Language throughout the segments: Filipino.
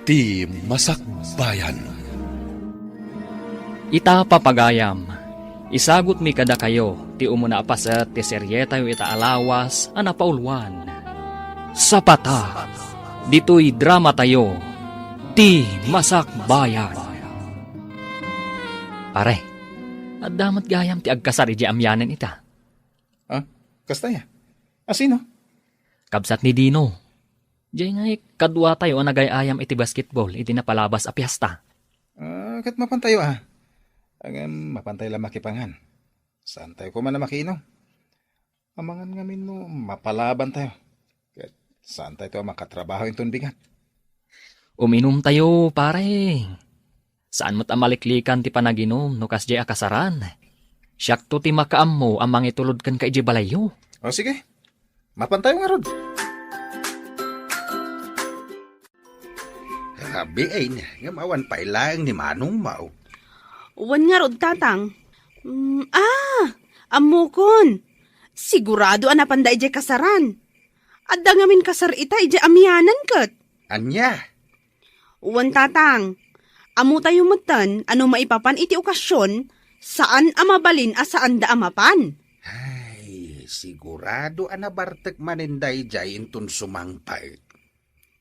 Ti Masakbayan. Ita papagayam, isagot mi kada kayo, ti umuna pa sa ti seryeta yung ita alawas, anapaulwan. Sapata, dito'y drama tayo, ti Masakbayan. Pare, at damat gayam ti agkasari di amyanan ita. Kasta ya? Asino? Kabsat ni Dino. Diyan nga kadwa tayo ang nagayayam iti basketball, iti napalabas a piyesta. Kat mapantayo mapantay lang makipangan. Saan tayo ko man na makiinom? Amangan ngamin no, mapalaban tayo. Kat saan tayo makatrabaho yung bigat? Uminom tayo, pare. Saan mo't amaliklikan ti panaginom, no kasjay akasaran. Siyak to ti makaam mo ang mangitulod kan ka iji balayo. O sige, mapantayo nga rod. Grabe ay nga mawan pa ilang ni Manong Mau. Uwan nga rod, tatang. Amukon. Sigurado anapan da ije kasaran. Adda ngamin kasar ita ije amyanan kat. Anya? Uwan, tatang. Amu tayo matan, ano maipapan iti okasyon, saan amabalin saan da amapan. Ay, sigurado anabartek maninday jay intun sumangpay.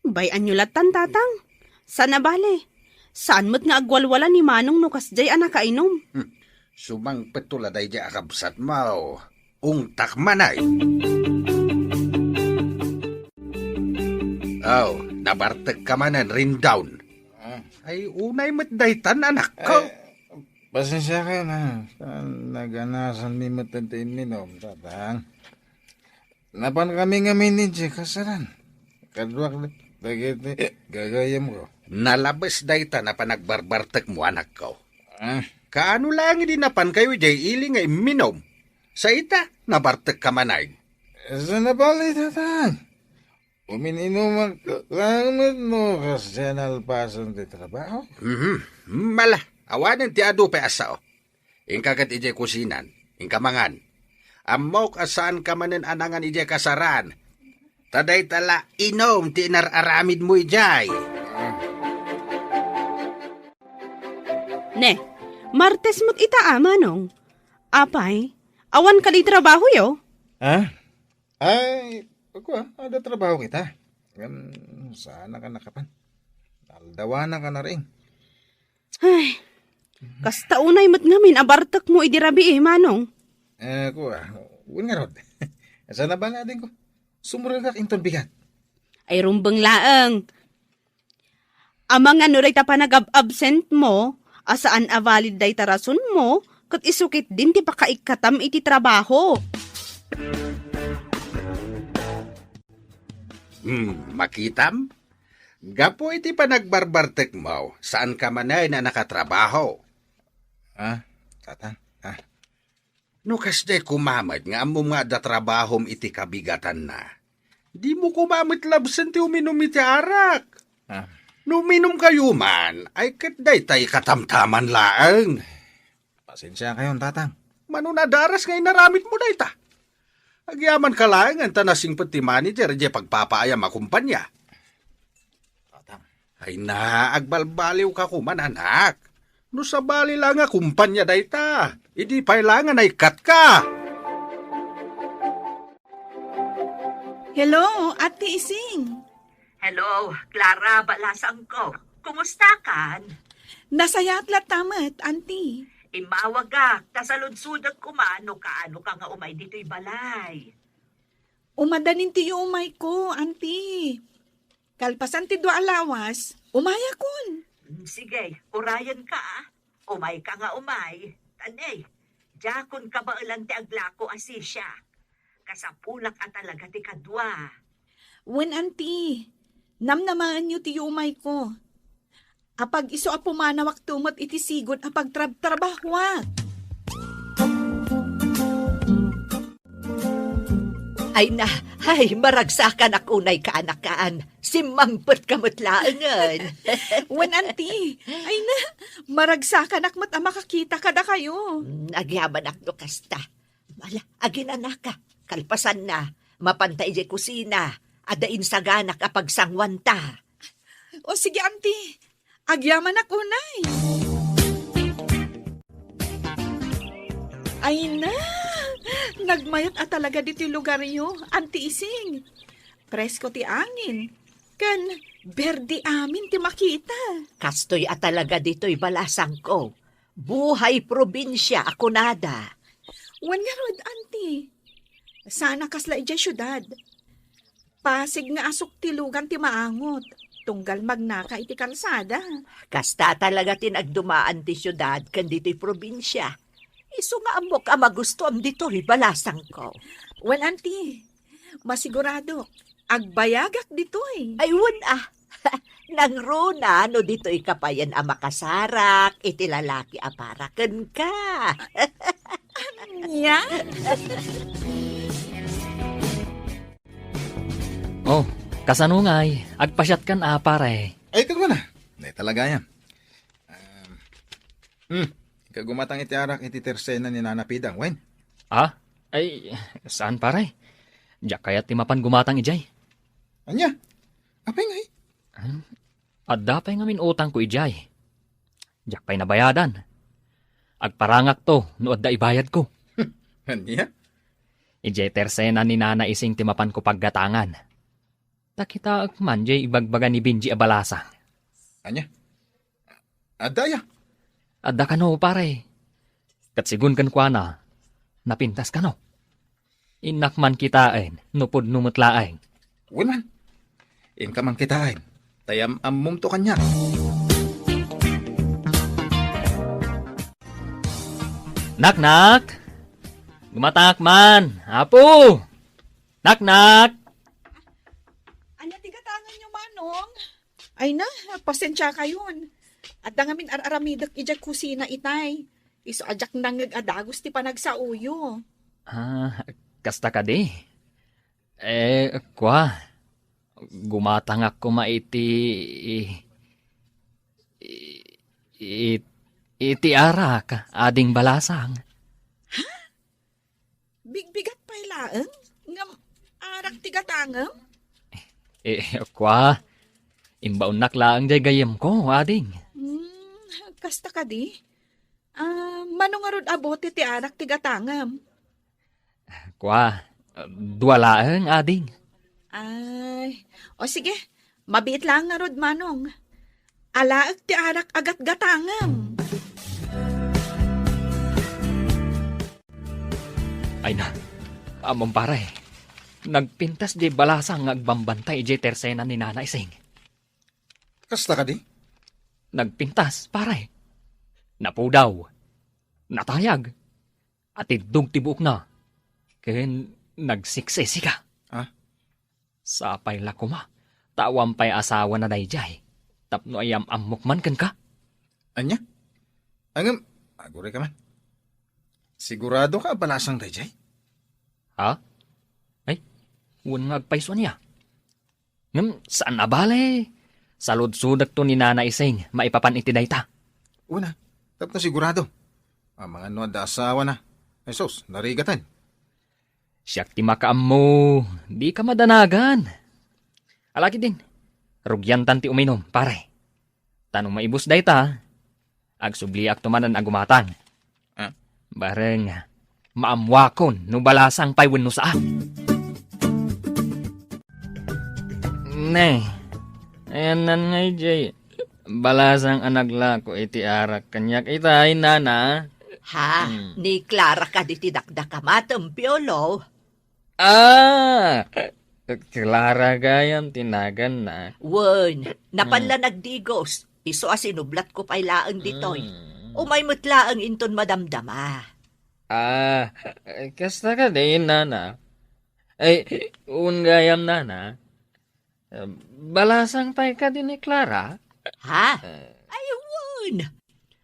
Bayan nyo latan, tatang. Sana bale. Saan mo't nga agwalwala ni Manong no kasjay anakainom? Sumangpet tuladay jay akabsat mau. Ungtak manay. Nabartek ka manan rin down. Ay, unay matdaytan anak ko. Pasensya ka na. Naganasan mi matantain minom, tatang. Napan kami ngamin ni kasaran. Kadwak gagayam ko. Nalabas dayta na panagbarbartek mo anak ko. Kaano lang idinapan kayo jay ili nga iminom? Sa ita, nabartek ka manay. Sa nabali, tatang. Umininom lang no kasi nalpasan di trabaho. Mala, awanan ti ado pa asao. Ingkagat ije kusinan, ingkamangan. Amok asaan ka manen anangan ije kasaran. Taday tala inom ti inararamid mo ijay. Ne, Martes mo't ita Manong. Apay, awan ka di trabaho yo? Ay, ako ada trabaho kita. Sana ka nakapan. Aldawana ka na rin. Ay, kasta unay mo't ngamin abartak mo idirabi Manong. Ako uwan nga rod. Sana ba natin ko? Sumuragak inton bigat. Ay rumbang laang. Amang ano ray ta pa nag-absent mo, asaan valid day tarason mo, kat isukit din ti pakaikatam iti trabaho. Makitam? Gapo iti panagbarbartek mo, saan ka manay na nakatrabaho? Tatang? No kasde kumamad nga amo nga da trabahom iti kabigatan na. Di mo kumamit labsan ti uminom iti arak. No uminom kayo man, ay katday tay katamtaman laang. Pasensya kayo, tatang. Manunadaras ngay naramit mo day ta. Agyaman ka lang ang tanasing pati manager di pagpapaayam akumpanya. Tatang. Ay na, agbalbaliw ka kuman anak. No sa bali lang nga kumpanya day ta. Idi pailangan ay kat ka. Hello, Ate Ising. Hello, Clara Balasang ko. Kumusta kan? Nasayatlat tamat, Auntie. Imawagak, tasaludsudag kumano kaano ka nga umay dito'y balay. Umadanin tiyo umay ko, Auntie. Kalpasan ti dua alawas, umaya kun. Sige, urayan ka Umay ka nga umay. Tanay, jakon ka ba ilang ti aglako asisya? Kasapulak at talaga ti kadwa. Wen, Auntie, namnamaan niyo tiyo umay ko. Apag iso apumanawak tumot iti sigon apag trabahwat. Ay maragsakan akunay kaanakaan. Simangpot kamutlaangan. Wen, Auntie, ay na, maragsakan akmat makakita kada kayo. Agyaman akno kasta. Mala, aginanaka. Kalpasan na. Mapantay di kusina. Adain sa ganak apag sangwanta. O sige, auntie. Agyaman ako, nay. Ay na, nagmayat at talaga dito yung lugar yo, Auntie Ising. Presko ti angin. Kan, berdi amin ti makita. Kastoy at talaga dito'y balasang ko. Buhay probinsya ako nada. Wan nga rod, Auntie. Sana kasla ijay syudad. Pasig nga asok ti lugan ti maangot. Tunggal magnaka iti kalsada. Kasta talaga tinagdumaan ti syudad kan dito'y probinsya. Iso nga amok ang magustuam dito'y balasang ko. Wan, Auntie. Masigurado. Agbayagak dito eh. Ayun Nang runa, no dito'y kapayan ang makasarak, iti lalaki aparaken ka. Nya? Oh, kasanungay, agpasyat kan pare. Ay, kagwa na. Hindi talaga yan. Kagumatang iti arak iti tersena ni Nana Pidang, wen. Ah? Ay, saan pare? Diyak kaya timapan gumatang ijay. Anya? Apay nga eh. At dapay ngamin utang ko ijay. Diyak pa'y nabayadan. Agparangak to, no adda ibayad ko. Anya? Ijay tersena ni Nana Ising timapan ko paggatangan. Takita man jay ibagbaga ni Benji abalasa. Anya? Adaya. Adda ka no, pare. Katsigun kan kwa na, napintas ka no. Inakman kitain, nupod numutlaing. Wiman. In ka man kitain. Tayam ammum to kanya. Nak! Gumatak man! Apo! Nak! Anya tigatangan nyo, Manong? Ay na, pasensya kayon. At dangamin aramidak ijak kusina itay. Iso ajak nangag adagos ti panagsauyo. Kasta ka di. Kwa. Gumatang ako maiti... iti arak, ading balasang. Bigbigat pa'y laeng? Ngam arak tigatangam? Kwa. Imbaon naklaang jay gayam ko, ading. Kasta ka di? Manong arod abote ti arak tigatangam? Kwa. Duwalaang, ading. Ay, o sige, mabiit lang nga rod, Manong. Alaag ti arak agat gatangam. Ay na, among pare. Nagpintas di balasang agbambantay di tersena ni Nana Ising. Kasta ka di? Nagpintas, pare. Napudaw. Natayag. At idug tibuk na. Ken nagsiksisi ka. Sapay lakuma. Tawampay asawa na dayjay. Tapno ayam amok man kan ka. Anya? Angam, agure ka man. Sigurado ka balasang dayjay? Ha? Ay, huwag nga agpaiso niya. Ngam, saan na bale? Salud-sudak to ni Nana Ising, maipapan iti dayta. Una, tapno sigurado. Ang mga no da asawa na. Ay sos, narigatan. Siyak ti makaam mo, di ka madanagan. Alaki din, rugyantan ti uminom, pare. Tanong maibus dayta, agsubliak tumanan agumatang. Bareng, maamwakon, no balasang paywan no saa. Ne, ayan nan ngay jay. Balasang anagla ko iti arak kanyak itay nana. Ha? Ni Clara ka di tidakda ka matampiolo. Clara gayam tinagan na. Wen, napanla nagdigos. Iso asinublat ko pa'y laang ditoy. Umay mutlaang inton madamdama. Kasta ka din, nana. Ay, gayam nana. Balasang pay ka din ni Clara? Ha? Ayun!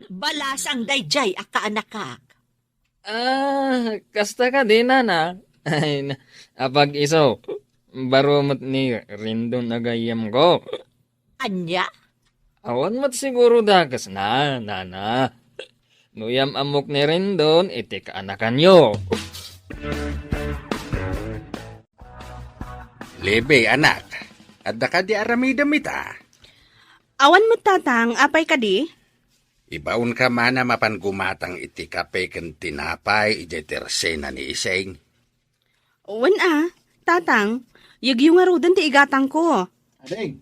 Balasang dayjay akaanakak. Kasta ka din, nana. Ay, apag iso, barumot ni Rindon na gayam ko. Anya? Awan mat siguro dagas na, nana. Nuyam amok ni Rindon, iti kaanakan nyo. Lebe, anak. Adda ka di aramidam ita. Awan mo tatang, apay ka di? Ibaon ka mana mapan gumatang iti kape ken tinapay iti tersena ni Iseng. Wan tatang, yagyo nga rudan ti igatang ko. Ading,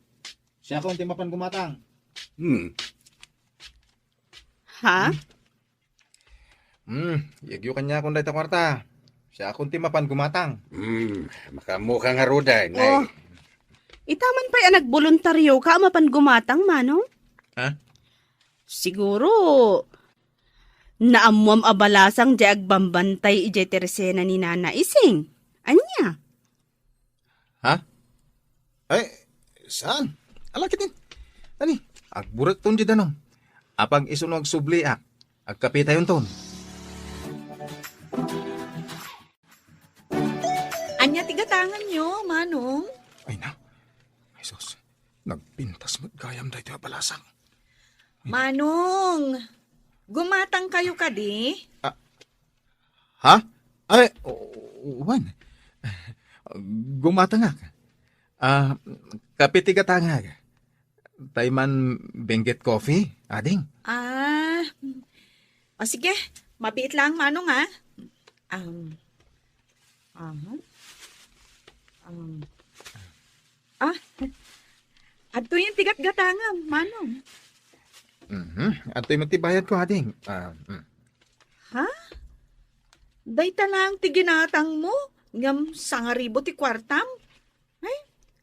siya ko mapan gumatang. Ha? Yagyo kanya kung dahil kwarta. Siya ko mapan gumatang. Makamukha nga rudan. Oh. Itaman pa'y nagboluntaryo ka mapan gumatang, manong? Ha? Siguro, naamuam abalasang di agbambantay ije tersena ni Nana Ising. Anya? Ha? Ay, saan? Alakit din. Ani, agburat ton di danong. Apag isunog subli agkapita yun ton. Anya tigatangan nyo, manong? Ay na, ay sus, nagpintas mo't gayam dahil ito balasang. Manong, gumatang kayo ka di? Ha? Ay, wan. Gumatangag. Kapitigatangag. Tayman Benguet Coffee, ading. O sige, mabiit lang manong ha. Adto yung tigat-gatangam, manong. At ito'y matibayad ko, ading. Ha? Day talang tiginatang mo, ngam sangaribo ti kwartam. Ay,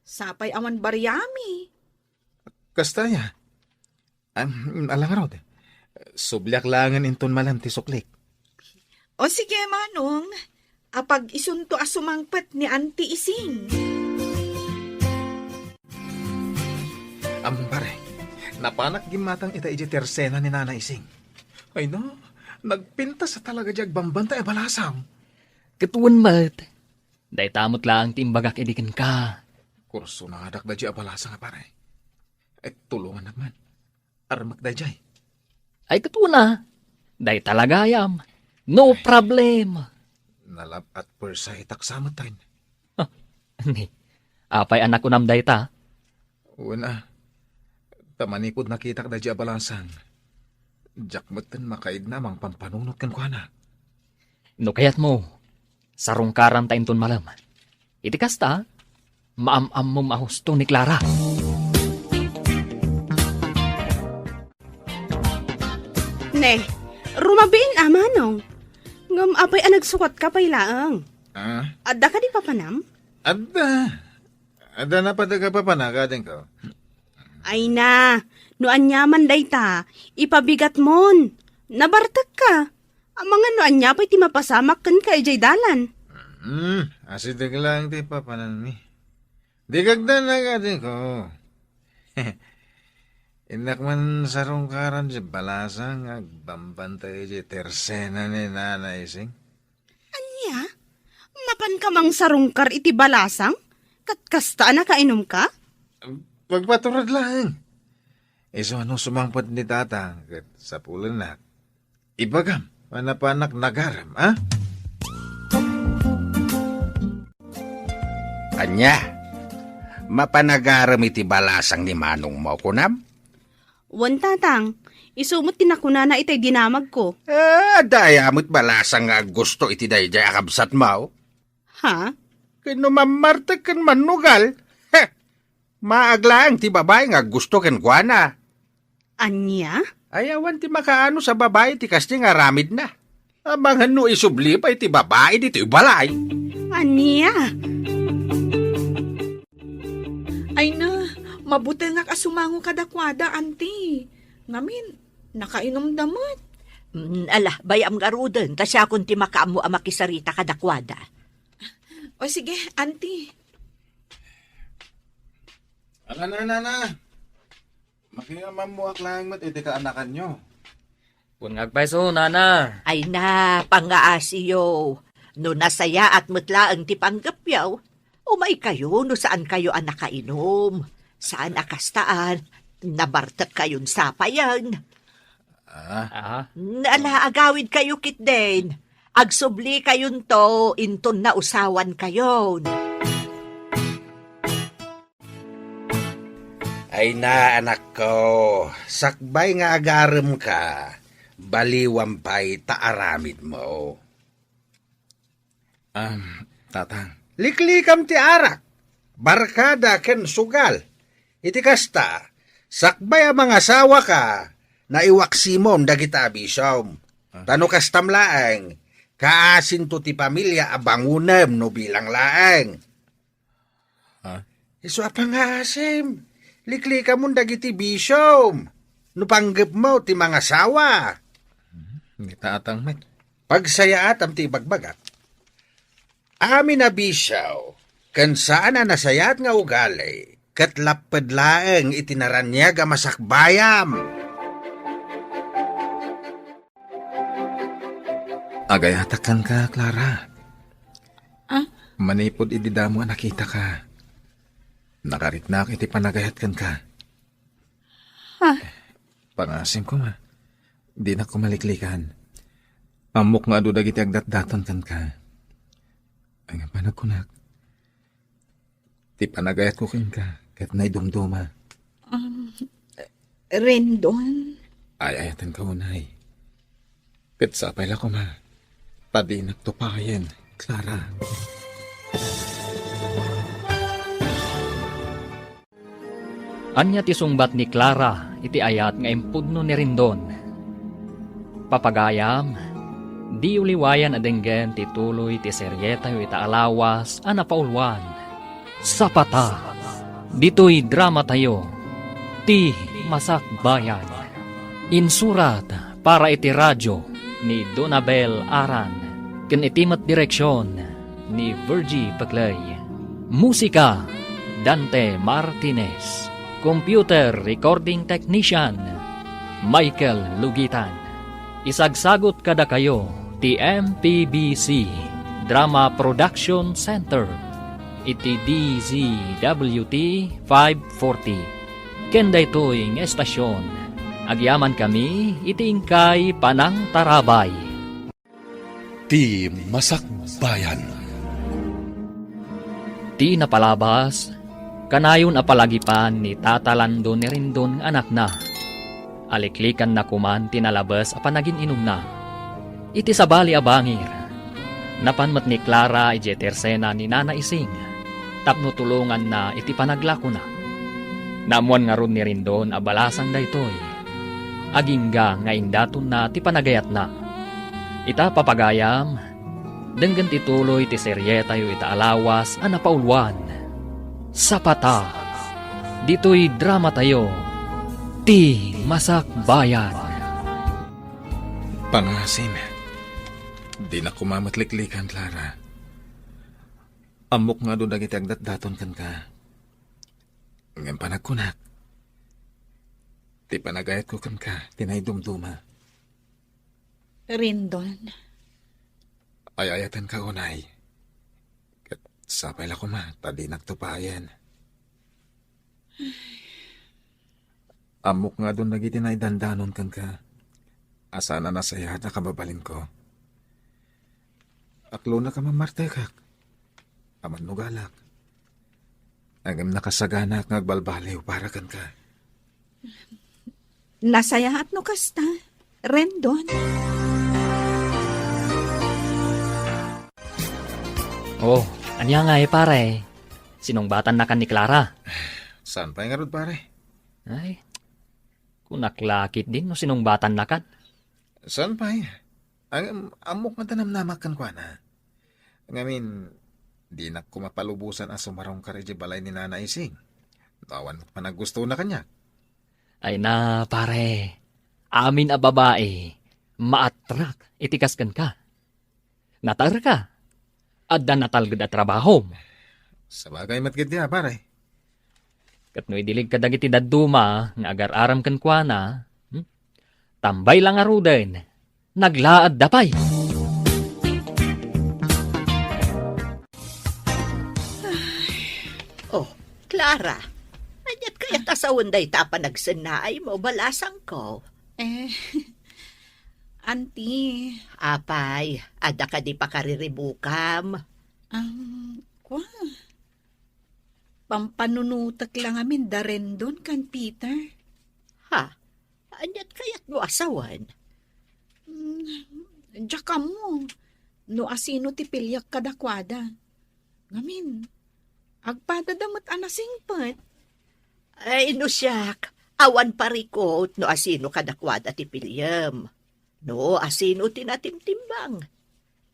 sapay aman baryami. Kastaya. Alang rod. Sublyak langan inton malam ti suklik. O sige, manong, apag isunto asumangpet ni Auntie Ising. Among pare, napanak gimatang ita iji tersena ni Nana Ising. Ay no, nagpinta sa talaga jag bambanta e balasang. Katuan mat. Day tamot lang timbagak idikin ka. Kurso na adak da di balasang pare. Tulungan naman. Armak da jay. Ay katuan na. Day talagayam. No problem. Nalab at persay taksamat tayo. Ni, apay anak unam day ta. Una, tamanikod nakita da di balasang. Jakmatan makaid namang pampanunot kan kwa na. No kayat mo, sarungkaran ta inton malam. Iti kasta, maam-am mo mahusto ni Clara. Ne, rumabiin manong. Ngam apay nagsukat ka pay laang. Adda ka di papanam? Ada na pa daga pa panakading ko. Ay na, no anyaman day ta, ipabigat mon. Nabartag ka. Ang mga no anya pa'y ti mapasamak kan ka ijay dalan. Asidag lang ti papanan mi. Digagda na kading ko. Inak man sarungkaran si balasang agbambantay si tersena ni Nana Ising. Anya? Mapan ka mang sarungkar iti balasang? Katkasta na kainom ka? Pagpaturad lang. So ano sumangpot ni tatang kat sa pulan na. Ibagam, panapanak nagaram, ha? Anya, mapanagaram iti balasang ni Manong mo kunam? Wan tatang, isumot tinakuna na itay dinamag ko. Dayamot balasang nga gusto iti dayjay akabsat mo. Ha? Kano mamartag kan manugal? Maaglaang ti babae nga gusto ken kuana. Anya? Ayawan ti makaano sa babae ti kasti nga ramid na. Abangan no isubli pa iti babae dito balay. Anya? Ay na, mabuti nga kasumango kadakwada, Auntie. Ngamin, nakainom damot. Ala, bayam nga rudan, tasya kung ti makaamo ang makisarita kadakwada. O sige, Auntie. Nana. Makiyaman mo aklang mat iti kaanakan nyo. Kung ngagpaiso, nana. Ay na, pangaasiyo. No nasaya at mutlaang ti panggapyaw, umay kayo no saan kayo ang nakainom. Saan akastaan, nabartak kayon sapayan. Ala, agawid kayo kitden. Agsubli kayon to, inton na usawan kayon. Ay Ay na, anak ko, sakbay nga agarem ka, baliwampay taaramid mo. Tatang. Liklikam ti arak, barkada ken sugal. Iti kasta, sakbay ang mga asawa ka, na iwaksimom dagita abisom. Tano kastam laeng, kaasin to ti pamilya abangunem no bilang laeng. Iso apang asim, liklikam mo dagiti bisom, no panggap mo ti mga asawa. Hindi tatang met. Pagsaya atam ti bagbagat. Amin na bisaw, kan saan na nasayat nga ugali, kat lapad laeng itinaranyag masakbayam. Agayatakan ka, Clara. Ah? Manipod ididamo nga nakita ka. Nakaritnak iti panagayatkan ka. Pangasim ko ma. Di na ko maliklikan. Amok nga adudag iti agdat-daton kan ka. Ay nga panagkunak. Ti panagayat ko kin ka. Kat na'y dumduma. Rendon. Ay ayatan ka unay. Kat sapay la ko ma. Tadi nagtupayan, Clara. Anya ti sungbat ni Clara iti ayat nga impudno ni Rindon. Papagayam, di uliwayan adenggen ti tuloy ti seryeta yu ita alawas a napaulwan. Sapata, dito'y drama tayo, ti Masakbayan. Insurat para iti radyo ni Donabel Aran, ken itimat direksyon ni Virgie Paclay. Musika, Dante Martinez. Computer Recording Technician, Michael Lugitan. Isagsagot kada kayo, ti MPBC Drama Production Center, iti DZWT 540. Kenda ito'y ng estasyon. Agyaman kami, iti ingkay Panang Tarabay. Ti Masakbayan. Ti napalabas, kanayon apalagipan ni Tatalando ni Rindon anak na. Aliklikan na kuman tinalabas apanagin inom na. Iti sabali abangir. Napanmat ni Clara ije tersena ni Nana Ising. Tapno tulungan na iti panaglako na. Namuan nga ron ni Rindon abalasang daytoy. Agingga nga indaton na ti panagayat na. Ita papagayam, denggan ti tuloy ti seryeta yu ita alawas a napaulwan. Sapata, dito'y drama tayo, ti Masakbayan. Pangasim. Di na kumamatliklikan, Clara. Amok nga do dagiti agdat-daton kan ka. Ngayon panagkunak. Ti panagayat ko kan ka, tinay dumduma. Rendon. Ay ayatan ka unay. Kat sapay la ko ma, tadi nagtupayan. Amok nga doon nagiti na dandanon kan ka. Asa na nasaya na kababalin ko. Aklo na ka mamartekak. Aman nugalak. Agam nakasagana at ngagbalbaliw para kan ka. Nasayahat no kasta. Rendon. Oh, anya nga pare. Sinungbatan na kan ni Clara. Saan pa nga rod pare? Ay, kunaklakit din no sinungbatan na kan. Saan pa Ang amok nga tanamnamak kan kwa na. Ngamin, di na kumapalubusan ang sumarong kareje balay ni Nana Ising. Tawan pa nagusto na kanya. Ay na pare, amin a babae, maatrak itikas kan ka. Natar ka, adda natalgad at trabaho. Sa bagay matgid niya pare. Kat no idilig ka dagiti dadduma, nga agar-aram kan kwa na, tambay lang aruden, naglaad dapay. Oh, Clara, anyat kaya tasawan day tapa nagsanay mo, balasang ko. Auntie. Apay, ada ka di pa kariribukam. Kwa. Pampanunutak lang amin da Rendon kan Peter. Ha? Anyat kaya't mo asawan? Diyak ka mo. No asino ti pilyak kadakwada. Ngamin, agpadadamot anasingpat. Ay, no siyak. Awan parikot no asino kadakwada ti pilyam. No asino tinatimtimbang.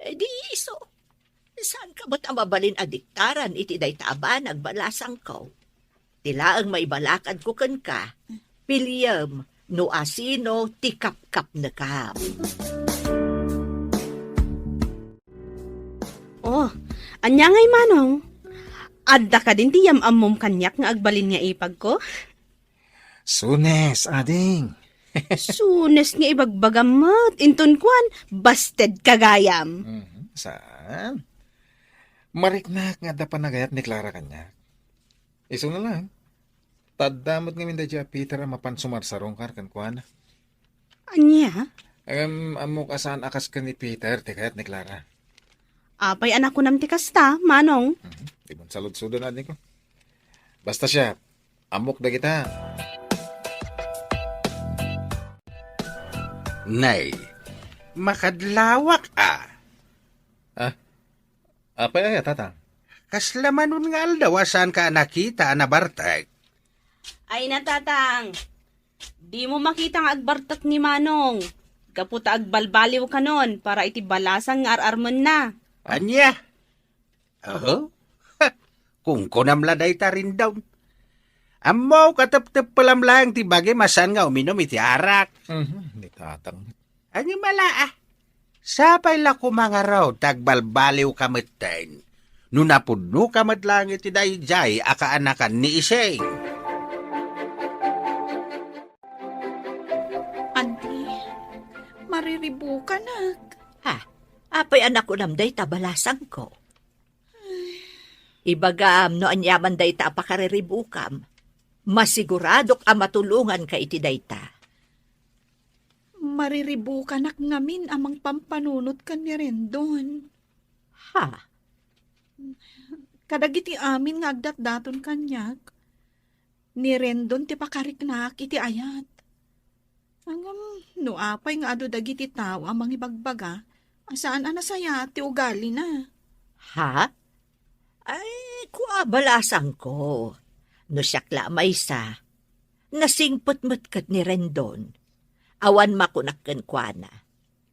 Di iso. Saan ka ba't amabalin adiktaran iti day taba nagbalasang ko? Tila ang maibalakad ko kan ka. Pilyam, no asino ti kap-kap na kap. Oh, anya ngay manong. Adda ka din ti yamamom kanyak nga agbalin nga ipag ko. Sunes, ading. Sunes nga ibagbagamot. Inton kwan, busted kagayam. Saan? Mariknak nga da panagayat ni Clara kanya. Iso na lang. Tadamot nga minda dya Peter ang mapansumar sa rongkar kan kuana. Anya? Amok asan akas ka ni Peter, ti kayat ni Clara. Apay anak ko nam ti kasta, manong. Ibon salud-sudo na din ko. Basta siya, amok da kita. Nay, makadlawak Apay ay tatang. Kaslamanon nga aldaw saan ka nakita na bartag. Ay natatang, di mo makita nga agbartat ni manong. Kaputa agbalbaliw ka nun para iti balasang nga ararmon na. Anya? Oh? Kung kunamla day ta rin daw. Amaw katap-tap palam lang ti bagay masan nga uminom iti arak. Ni tatang. Anya mala Sapay la ko mga raw tagbalbaliw kameten. Nunapudno kamat lang iti dayjay akaanakan ni Iseng. Auntie, mariribu ka na. Ha? Apay anak ko namday tabalasang ko. Ibagam no anyaman day ta apakariribukam. Masiguradok ang matulungan ka iti dayta. Mariribu ka nak ngamin amang pampanunot ka ni Rendon. Ha? Kadagiti amin nga agdat-daton kanyak. Ni Rendon ti pakariknak iti ayat. Hanggang no apay nga ado dagiti tao amang ibagbaga, asaan anasaya ti ugali na. Ha? Ay, kuabalasang ko. No siyakla maysa. Nasingpot-mot kat ni Rendon. Awan makunakkan kwa na.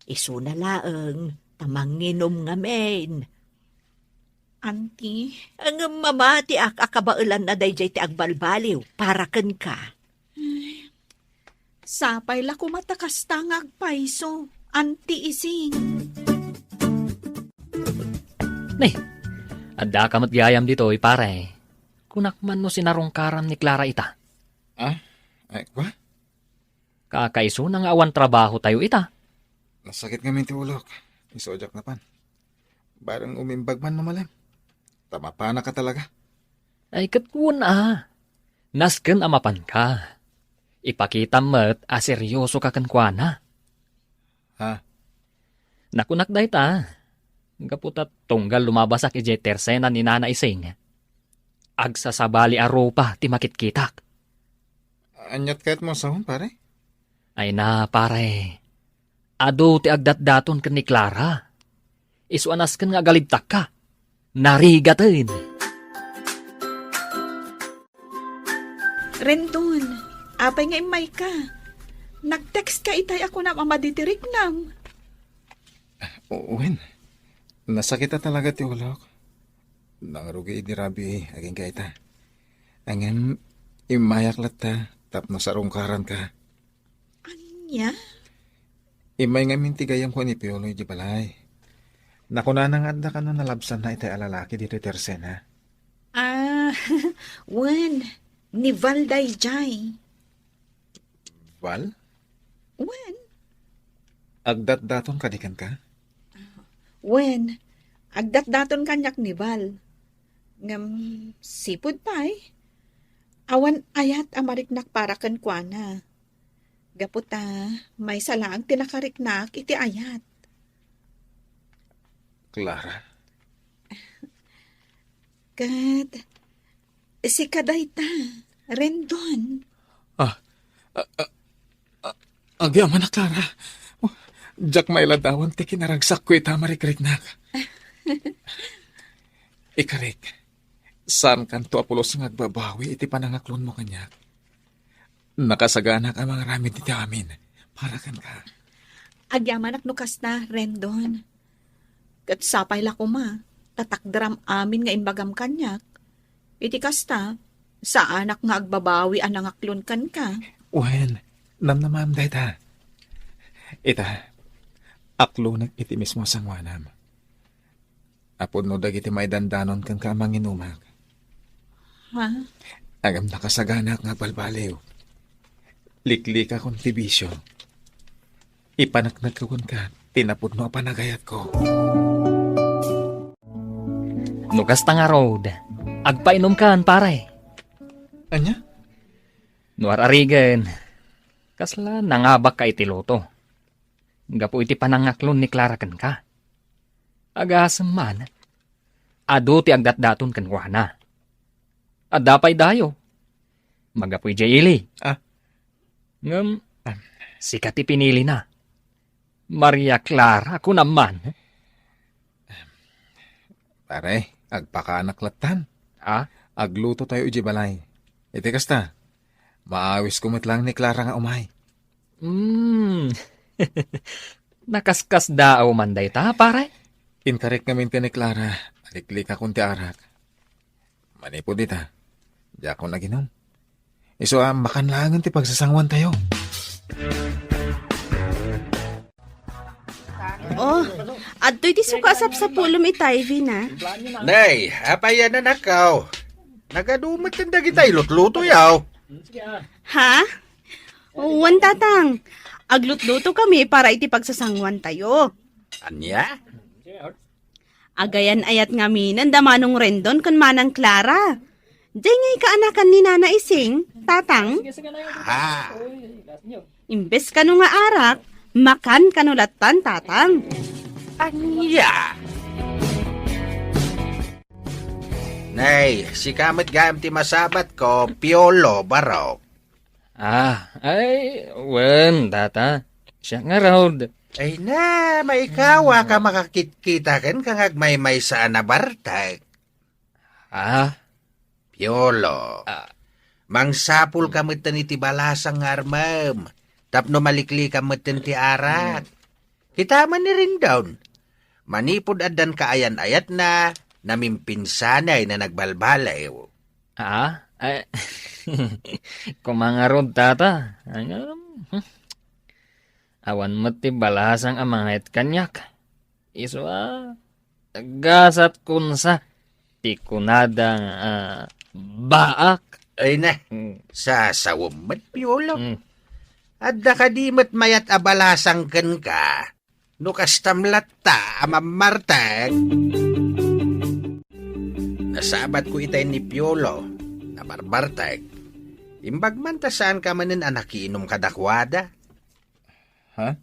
Isu na laeng, tamanginom nga men. Auntie, Ang mamati akabailan na dayjay ti agbalbaliw, para ken ka. sapay la kumatakasta nga agpaiso. Auntie Ising. Nay, adda ka matgayam dito, pare. Kunakman no sinarongkaran ni Clara ita. Ay, kwa? Kakaiso na nga awan trabaho tayo ita. Nasakit nga minti ulok. Isojak na pan. Barang umimbag man mamalim. Tama pa na ka talaga. Ay katkuan Nasken amapan ka. Ipakita mo't seryoso ka kankwana. Ha? Nakunak day ta. Kaputat tunggal lumabasak ije tersena ni Nana Ising. Agsasabali aropa ti makitkitak. Anyat kahit mo sahon, pare? Ay na, pare. Ado ti agdat-daton ken ni Clara. Isuanas ken nga galibtak ka. Narigatin. Rendon, apay nga imay ka. Nag-text ka itay ako na mamaditirik nam. Uwin. Nasakita talaga ti ulok. Nangarugi ni Rabi aging kaita. Angin imayak lata tapno sa rongkaran ka. Nya? Imay nga mintigayam ko ni Piolo di balay. Nakunanang anda ka no nalabsan na itay alalaki dito tersena. Wen, ni Valday Jai. Val? Wen, Agdat-daton kadikan ka? wen, agdat-daton kanyak ni Val. Ngam, sipod pa eh. Awan ayat amariknak para kan kuana. Gaputa, may salang tinakariknak iti ayat. Clara? Kat, Si Kadayta, Rendon. Agyaman na, Clara. Oh, Jack mailadawan ti kinaragsak ko ita marikrik na. Ikarik, saan kanto apulos ng agbabawi iti panangaklon mo kanya? Nakasagana ka mga ramid iti amin. Para kan ka. Agyamanak no kasta, Rendon. Kat sapay la kuma, tatakdram amin nga imbagam kanyak. Iti kasta, sa anak nga agbabawi ang nangaklon kan ka. Wen, namnamam dayta. Ita, aklo nag iti mismo sangwanam. Apod no dagiti may dandanon kang kamanginumak. Ha? Agam nakasagana nga balbaliw. Liklik akong tibisyo. Ipanaknagkawon ka, tinapod mo ang panagayat ko. Nukas ta nga road, agpainom kan pare. Anya? Nuararigen, kasla nangabak ka iti loto. Gapo iti panangaklon ni Clara kan ka. Agasam man, ado ti agdatdaton kan kuhana. Adapay dayo, magapoy jayili. Ngam, sikat ipinili na. Maria Clara, ako naman. Pare, agpakanaklatan. Ah? Agluto tayo uji balay. Iti kasta, maawis kumit lang ni Clara nga umay. Nakaskas daaw manday ta, pare? Inkarek namin ka ni Clara, aliklik akong ti arak. Manipod dita, di ako naginom. Iso makanlangan ti pagsasangwan tayo. Oh, adto iti sukasap sa pulom itay, na. Nay, apayan na nakaw. Nagadumot ng dagitay lutluto yaw. Ha? Wan tatang. Aglutluto kami para iti pagsasangwan tayo. Anya? Agayan ayat nga minan damanong Rendon kan manang Clara. Diyan ngay kaanakan ni Nana Ising, tatang. Ha? Imbes kanu nga arak, makan kanulatan, tatang. Anya? Nay, si kamit gam ti masabat ko, piolo baro. Wen, tata. Siya nga road. Ay na, maikawa ka makakita kan kang agmay-may sa anabartag. Piolo. Mangsapul ka matan iti balasang armam. Tapno malikli ka matan ti arak. Kita man ni rin down. Manipod adan kaayan-ayat na namimpinsanay na nagbalbalay. Kumangarod tata. Awan mo ti balasang amangit kanyak. Iso gasat kunsa. Ti kunadang baak. Ay na, sasawamad, Piolo. Adda ka di mat mayat abalasang kan ka. No kastamlat ta, amamartag. Nasabat ko itay ni Piolo, na barbartag. Imbag man ta saan ka manin anakiinom kadakwada. Ha?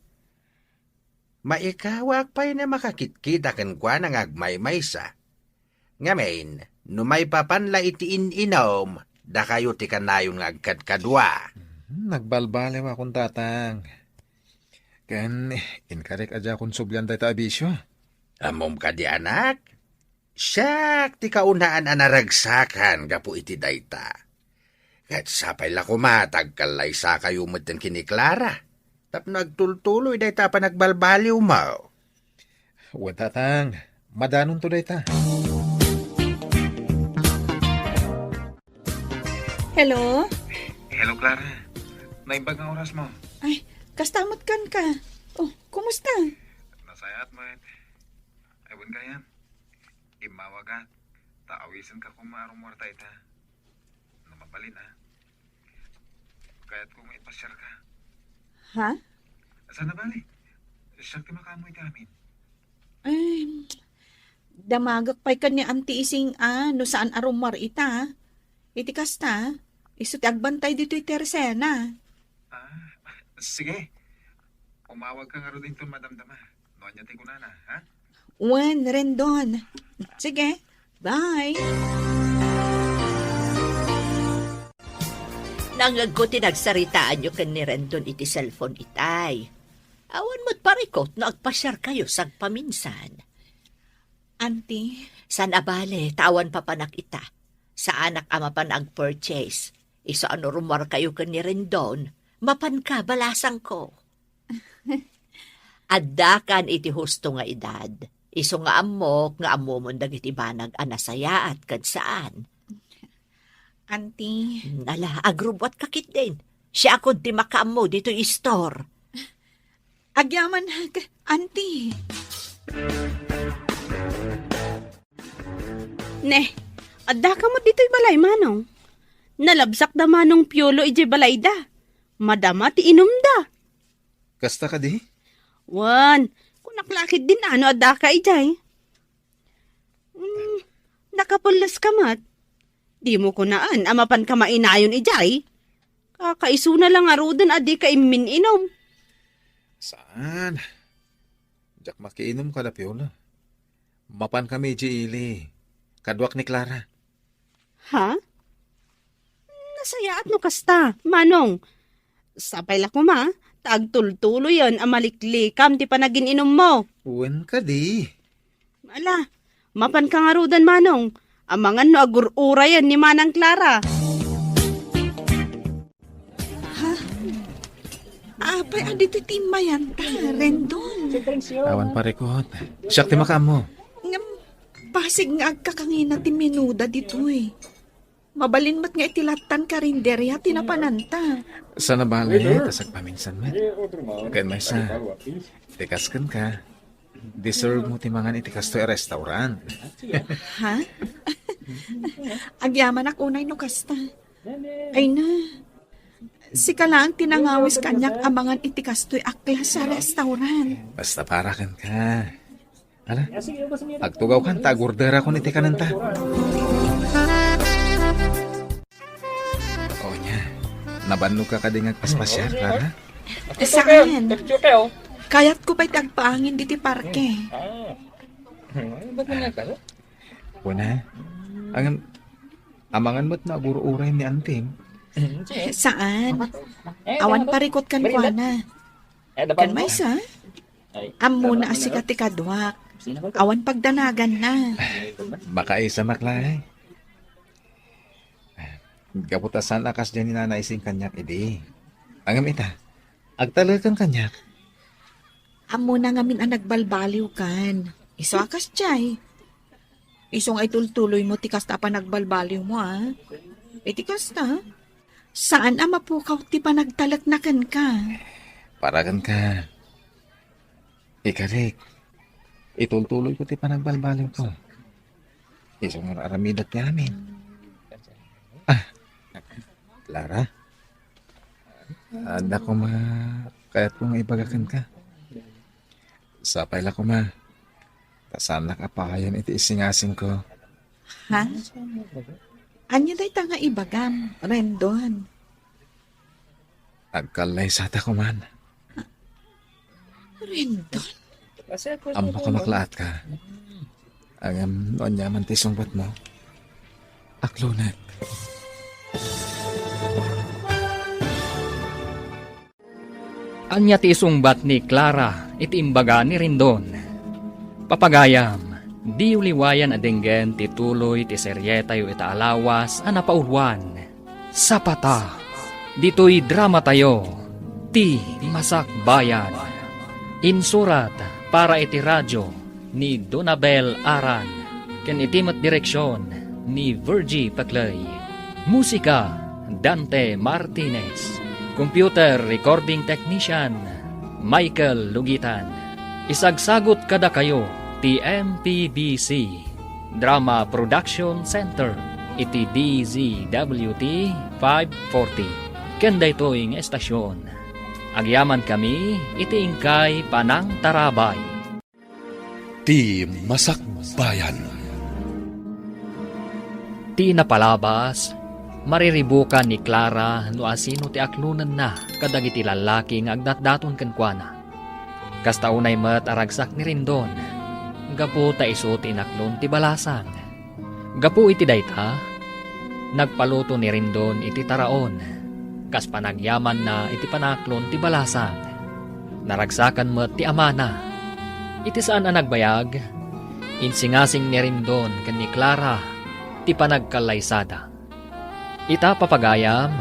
Maikawag pa'y na makakitkita kan kwa nang agmay-may sa. Ngamin, numay papanla itiin inom, da kayo ti kanayon nga agkadkadwa. Nagbalbalew akong tatang. Kan, inkarek adya akong subyan tayo abisyo. Amom ka di anak? Siyak, ti kaunaan anaragsakan gapu iti dayta. Kat sapay la kumatag kalay sa kayo matan kini Clara. Tap nagtultuloy dayta pa nagbalbaliw mo. Uwan tatang, madanon to dayta. Hello? Hello, Clara. Naimbag ang oras mo. Ay, kastamot kan ka. Oh, kumusta? Nasayat mo eh. Aywan ka yan. Imawagat. Taawisan ka kung maarong ita. Namapalin ha. Kaya't kung ipasyar ka. Ha? Saan na bali? Siyak ti makamoy amin. Ay, damagak pa'y kanya anti ising no saan arumar ita. Iti kasta, iso ti agbantay dito iti Teresena. Sige. Umawag ka nga rin ito, madamdama. Noon niya ko na, ha? Wen, Rendon. Sige, bye. Nangag ko tinagsaritaan nyo kan ni Rendon iti cellphone itay. Awan mo't parikot na agpasyar kayo sa paminsan. Auntie, San abale, tawan pa panak ita. Sa anak ama pa nag-purchase. Isa ano rumar kayo kan ni Rendon, mapan ka balasang ko. Addakan iti husto nga edad. Iso nga amok nga amomon dagiti banag anasaya at kadsaan. auntie, Ala, agrubot kakit din. Siya akong ti makaamo dito i-store. agyaman, auntie. Ne, adda ka mo dito'y balay, manong. Nalabsak da manong piolo ije balay da. Madama ti inom da. Kasta ka di? Wan, kung naklakid din ano adda ka ijay. Nakapulas ka mat. Di mo kunaan, amapan ka mainayon ijay. Kakaiso na lang arudan adi ka imin inom. Saan? Jak makiinom ka da piola. Mapan kami ili. Kadwak ni Clara. Ha? Nasayaat no kasta, manong. Sapay la ko ma, tagtultulo yon amaliklikam ti panagin inom mo. Uwan ka di. Ala, mapan ka nga rudan, manong. Amangan no agurura yan ni Manang Clara. Apay, adito timayan ta, Rendon. Awan parikot. Siyak ti makaam mo. Ngam, pasig nga agkakangina ti minuda dito eh. Mabalin mo't nga itilatan ka rin derya tinapananta. Sana bali, tasag paminsan met. Kain may sa. Tikaskan ka. Deserve mo timangan itikas to restaurant. Ha? Agyaman ak unay no kasta. Ay na. Si kalaang tinangawis kanyak amangan itikastoy akla sa restaurant. Basta parakan ka. Ala, agtugaw kan, tagurdera ko niti kananta. Oo niya, nabanlo ka kadingag paspasyar, Clara? Saan? Kayat ko pa'y tagpaangin diti parke. Una, ang amangan mo't na aguro-uray ni Anting. Saan? Awan parikot kan kwa na. Kan may sa? Amo na asikati kadwak. Awan pagdanagan na. Baka isa maklay. Kaputasan akas dyan ni nanaising kanyak, idi. Ang ita, agtalagang kanyak. Amo na ngamin ang nagbalbaliw kan. Iso akas chay. Isong ay tultuloy mo tikas ta pa nagbalbaliw mo ah. Tikas ta. Saan ama po ka ti pa nagtalaknakan ka? Paragan ka. Ikarik. Itultuloy ko ti pa nagbalbaliw ko. Isong aramidat namin. Clara? Ada ko ma... Kaya't ko nga ibagakan ka. Sapay la ko ma. Tasanak apahayan iti isingasing ko. Ha? Anya day ta nga ibagam, Rendon. Agkalay sata ko man. Rendon? Amo ko maklaat ka. Ang noon yaman ti sungbat mo. Aklunat. Anya ti isungbat ni Clara iti imbaga ni Rendon. Papagayam, di uliwayan adenggen ti tuloy ti seryeta yu ita alawas a napaulwan. Sapata, dito'y drama tayo, ti Masakbayan. Insurat para iti radyo ni Donabel Aran, ken itimat direksyon ni Virgie Paclay. Musika, Dante Martinez. Computer Recording Technician, Michael Lugitan. Isagsagot kada kayo, TMPBC. Drama Production Center, iti DZWT 540. Kenda ito'ing estasyon. Agyaman kami, iti ingkay Panang Tarabay. Ti Masakbayan. Ti napalabas, mariribukan ni Clara no asino ti aklunan na kadagiti lalaki nga agdatdaton kenkwana. Kasta unay met aragsak ni Rendon. Gapu ta iso ti inaklon ti balasang. Gapu iti dayta, nagpaluto ni Rendon iti taraon. kas panagyaman na iti panaklon ti balasang. Naragsakan mo ti amana. Iti saan ang nagbayag? Insingasing ni Rendon ken ni Clara ti panagkalaysada. Ita papagayam,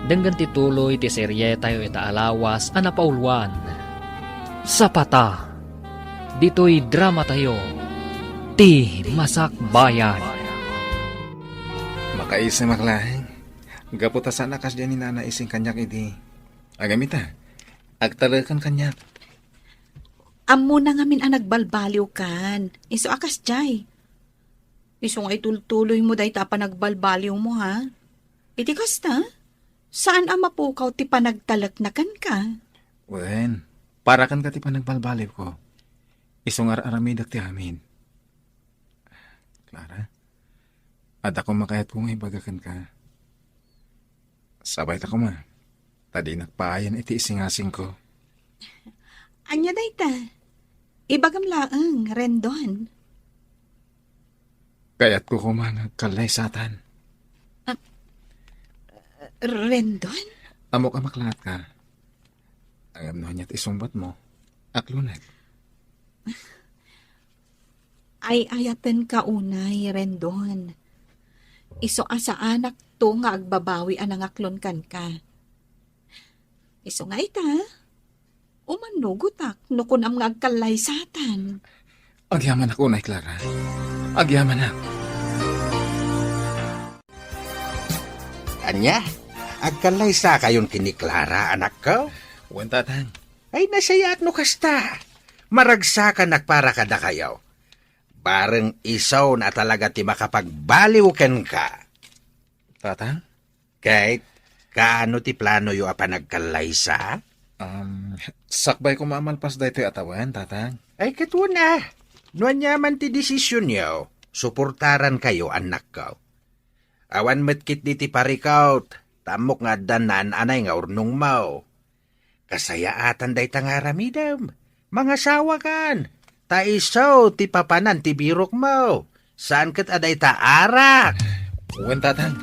denggan ti tuloy ti serye tayo ita alawas a napaulwan. Sapata, dito'y drama tayo, ti Masakbayan. Makaisa maklaeng. Gaputa sana kas dyan ni nana ising kanyak iti. Agamita, agtalakan kanyak. Amo na ngamin ang nagbalbaliw kan. Iso akas jay. Iso nga itultuloy mo day pa nagbalbaliw mo ha. Iti kasta, saan ang mapukaw ti panagtalaknakan ka? Wen, para kan ka ti panagbalbaliw ko. Isong aramidak ti amin. Clara, at ako makayat kung ibagakan ka. Sabay ta ko ma. Tadi nagpaayan iti isingasing ko. Anya day ta? Ibagam laang, Rendon. Kaya't ko kumana kalay satan. Rendon? Amo ka maklangat ka. Agam no niya't isumbat mo. Aklunag. Ay ayaten ka unay, Rendon. Iso asa anak to nga agbabawi anang aklon kan ka. Iso nga ita, umanugutak no kun am nga agkalay satan. Agyaman ako, Nay Clara. Agyaman na. Anya, agkalay sa kayon kini Clara, anak ko? Wen tatang. Ay nasaya at no kasta. Maragsakan nakpara kada kayo. Bareng isaw na talaga ti makapagbaliw ken ka. Tatang? Kahit kaano ti plano yo apan nagkalaysa? Sakbay ko mamalpas dahito atawan, tatang. Ay katuna. Nuan yaman ti desisyon yo. Suportaran kayo anak ko. Awan metkit di ti parikaut. Tamok nga danan anay nga urnong mau. Kasayaatan day tangaramidam. Mga sawa kan. Taisaw ti papanan ti birok mau. Saan kat aday ta arak? Wen tatang.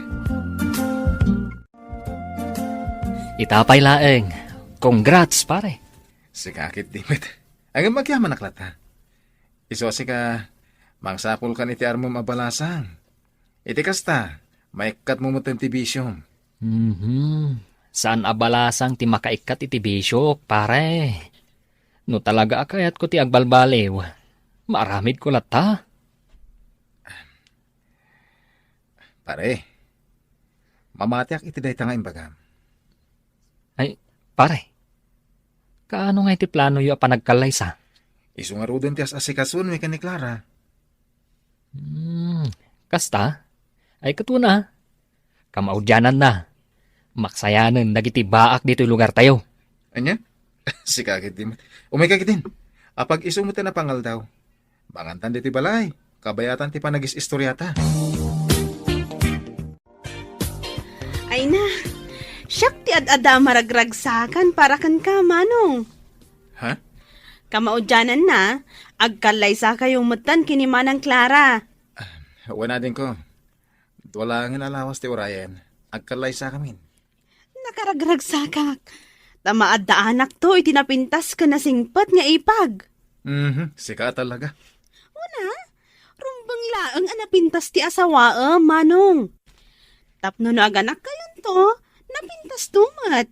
Itapay laeng. Congrats, pare. Sikakit dimit. Ang magyaman naklata. Iso ka, mangsapul kan iti armo mabalasang. Iti kasta, maikat mo mo ti bisyom. Saan abalasang ti makaikat iti bisyok, pare? No talaga akayat ko ti agbalbaliw. Maaramid ko lata. Pare, mamatiak iti day tanga imbagam. Ay, pare. Kaano nga iti plano yo panagkalaysa? Iso nga rudon ti asikasun may ni Clara. Kasta? Ay katuna. Kamaudyanan na. Maksayanan dagiti baak dito lugar tayo. Anya? Sikakit dimit. Umikakit din. Apag iso mo ti na pangal daw. Mangantan di ti balay. Kabayatan ti panagis istoryata. Ay na, siyak ti ad-ada maragragsakan para kan ka, manong. Ha? Kamaudyanan na, agkalay sa kayong mutan kini Manang Clara. Wala din ko. Wala nga alawas ti Orion. Agkalay sa kamin. Nakaragragsakak. Tamaad da anak to, itinapintas ka na singpat nga ipag. Sika talaga. Una, rumbang laang anapintas ti asawa, manong. Tapno no aganak kayon to, napintas tumat.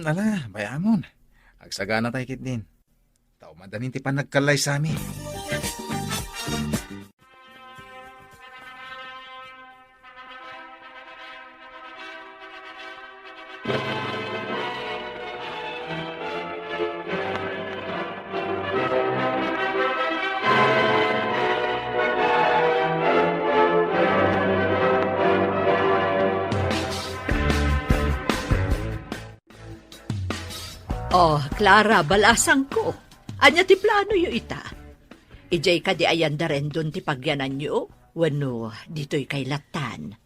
Ala, bayamon. Agsagana tayo kit din. Tao madanin ti panagkalay sa amin. Oh, Clara, balasang ko. Anya ti plano yo ita? Ijay ka di ayan da rin doon ti pagyanan nyo? Wano, dito'y kailatan.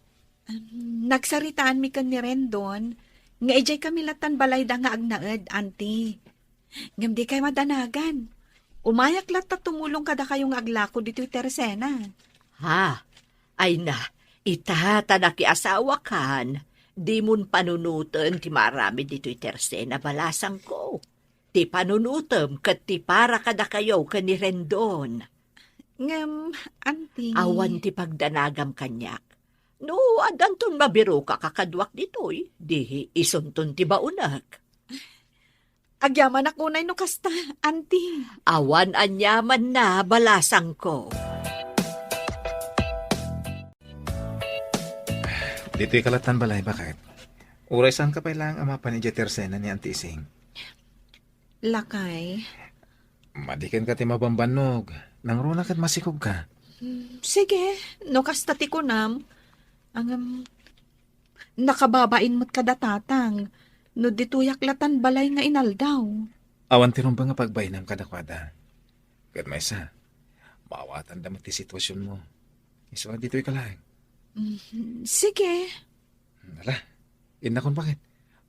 Nagsaritaan mi kan ni Rendon, nga ijay kami latan balay da nga agnaed, auntie. Ngam di kay madanagan. Umayak lata tumulong kada kayong aglako dito'y Teresena. Ha? Ay na, ita tanaki asawa kan. Di mun panunutan ti marami dito'y terse na balasang ko. Ti panunutam kat ti para kada kayo kani Rendon. Ngem, auntie. Awan ti pagdanagam kanyak. No, adanton mabiro ka kakadwak dito'y. Di isunton ti baunak. Agyaman ako na no kasta, auntie. Awan anyaman na balasang ko. Dito'y kalatan balay, bakit? Uray saan ka pa ilang ama pa ni Jetersena ni Auntie Ising? Lakay. Madikan ka ti mabambanog. Nang runa kat masikog ka. Sige, no kasta ti kunam. Nakababain mo't kada tatang. No dituyak latan balay nga inaldaw. Awan ti rumba nga pagbainam kadakwada. Kat may isa, mawatan damat ti sitwasyon mo. Iso dito'y kalang. Sige. Ala, inakon bakit?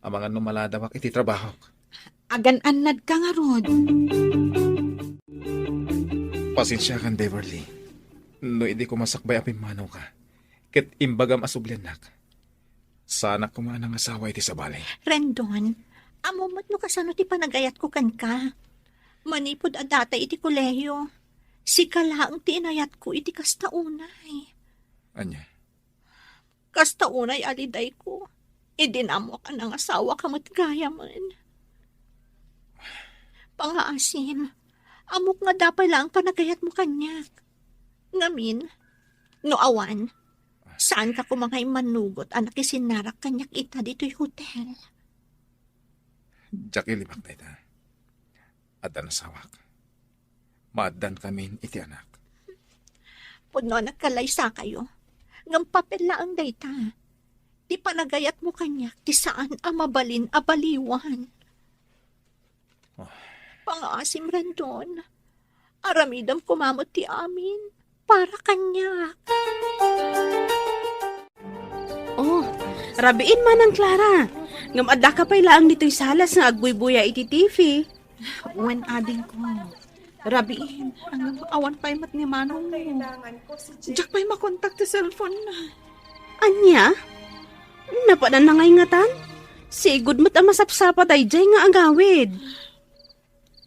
Amangan no maladawak iti trabaho. Agan-anad ka nga, Rod. Pasensya kan, Beverly. No, hindi ko masakbay apin manaw ka. Ket imbagam asublyanak. Sana kumaan ang asawa iti sa balay. Rendon, amumat no kasano ti panagayat ko kan ka. Manipod a data iti kolehiyo. Si kalaang ti inayat ko iti kastaunay. Anya? Kastaunay aliday ko. Idinamo ka ng asawa kamat gaya man. Pangaasim, amok nga dapay lang panagayat mo kanyak. Ngamin, no awan, saan ka kumangay manugot anak isinarak kanyak ita dito'y hotel? Jackie limak na ita. Adan asawak. Maadan kami iti anak. Puno nagkalaysa kayo. Ngam papel laang dayta. Di panagayat mo kanyak, ti saan amabalin abaliwan. Pangaasim Rendon, aramidam kumamot ti amin para kanyak. Oh, rabiin man ang Clara. Ngam adda ka pa'y laang dito'y salas nga agbuy-buya iti TV. When ading ko. Rabiin, ang awan pa'y mat ni Manong mo. Diyak pa'y makontak ti cellphone na. Anya? Napadan na ngay ngatan? Sigud mo't ang masapsapa tayo dyan nga agawid.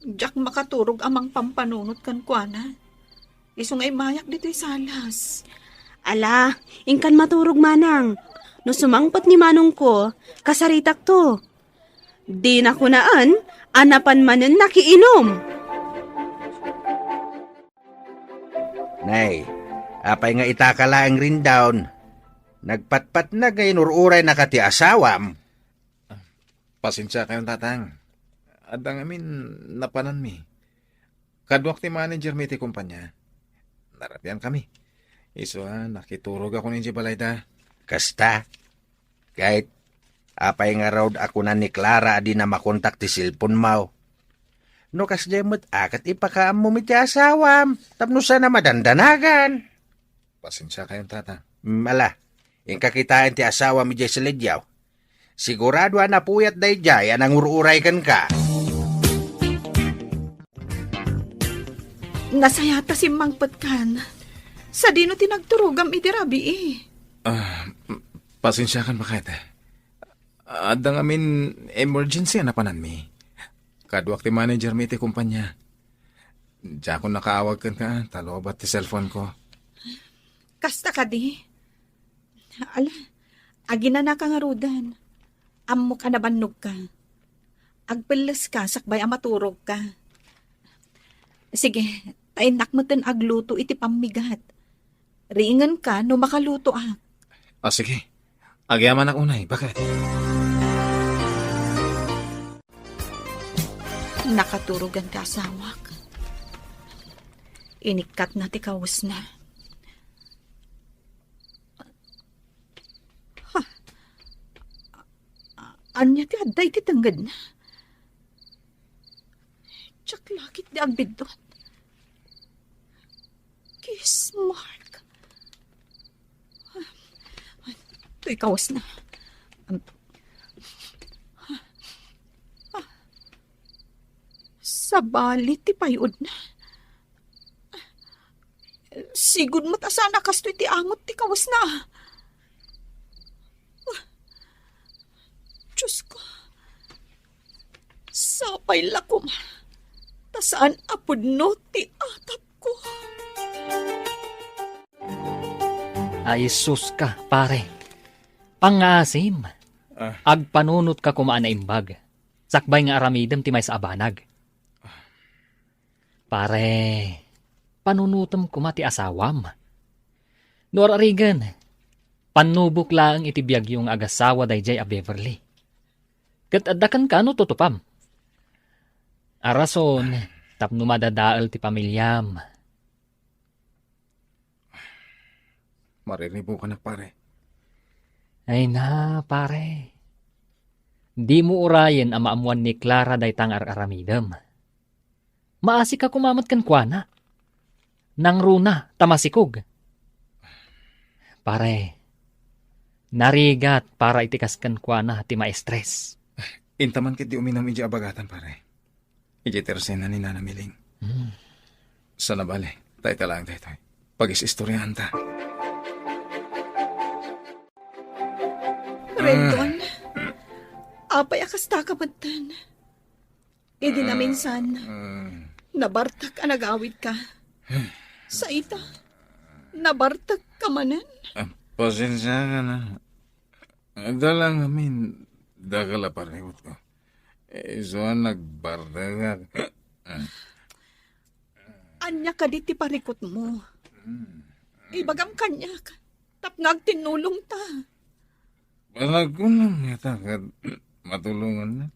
Diyak makaturog amang pampanunot kan kuana. Isong ay mayak dito'y salas. Ala, ingkan maturog manang. No sumangpat ni Manong ko, kasaritak to. Di na kunaan, anapan manen nakiinom. Nay, apay nga itakala ang rin down. Nagpatpat na ngayon ururay na kati asawam. Pasensya kayong tatang. Adang amin napanan mi. Kadwak ti manager mi ti kumpanya. Narapian kami. Iso nakiturog ako ni Balayda. Kasta, kahit apay nga raw ako na ni Clara di na makontak ti cellphone mo. No kas demot akat ipakaam mo mi ti asawam. Tapno sana madandanagan. Pasensya kayong tatang. Mala, yung kakitaan ti asawa mi jay sa ledyaw. Sigurado na puyat day jay anang ururay kan ka. Nasayata si Mang Patkan. Sa dino tinagturugam iti rabi eh. Pasensya kan bakit? Adang amin emergency na panan mi. Kadwak ti manager mi ti kumpanya. Diya ko nakaawag kan ka, talobat ti cellphone ko. Kasta ka di. Ala, agina na ka nga rudan. Ammo ka nabannog ka. Agpilas ka, sakbay amaturog ka. Sige, tainak mo tin agluto iti pamigat. Ringan ka no makaluto ah. Sige. Agyaman ako unay, bakit? Nakaturugan ka asawak. Inikat na ti kawas na. Anya ti aday ti tanggad na. Tsak lakit di agbidot. Kiss mark. Ito'y kawas na. Sa balit ti payod na. Sigud mo't asana kasto'y ti angot ti kawas na. Sapay lakom. Tasaan apod no ti atap ko. Ay sus ka, pare. Pangasim. Agpanunot ka kumaan na imbag. Sakbay nga aramidem ti may sa abanag. Pare, panunutom kumati asawam. Nor arigan, panubok lang itibiyag yung agasawa dayjay a Beverly. Kat adakan ka no tutupam. Arason, tapno madadaal ti pamilyam. Mariribo ka na, pare. Ay na, pare. Di mo urayan ang maamuan ni Clara day tangar aramidam. Maasi ka kumamat kan kuana. Nang runa, tamasikog. Pare, narigat para itikas kan kuana ti ma-stress. Intaman kit di uminom iji abagatan, pare. Iji tersena ni Nana Miling. Sa nabali, tayo lang tayo. Pag-isistoryahan ta. Rendon, apay akasta ka matan. Idi na minsan, nabartak ang nagawid ka. Sa ita, nabartak ka manan. Pasensya ka na. Dalang amin, dagala parehot ko. So, nagbardaga. Anya ka di ti parikot mo. Ibagam kanya ka. Tapnag tinulong ta. Balag ko lang yata kad matulungan na.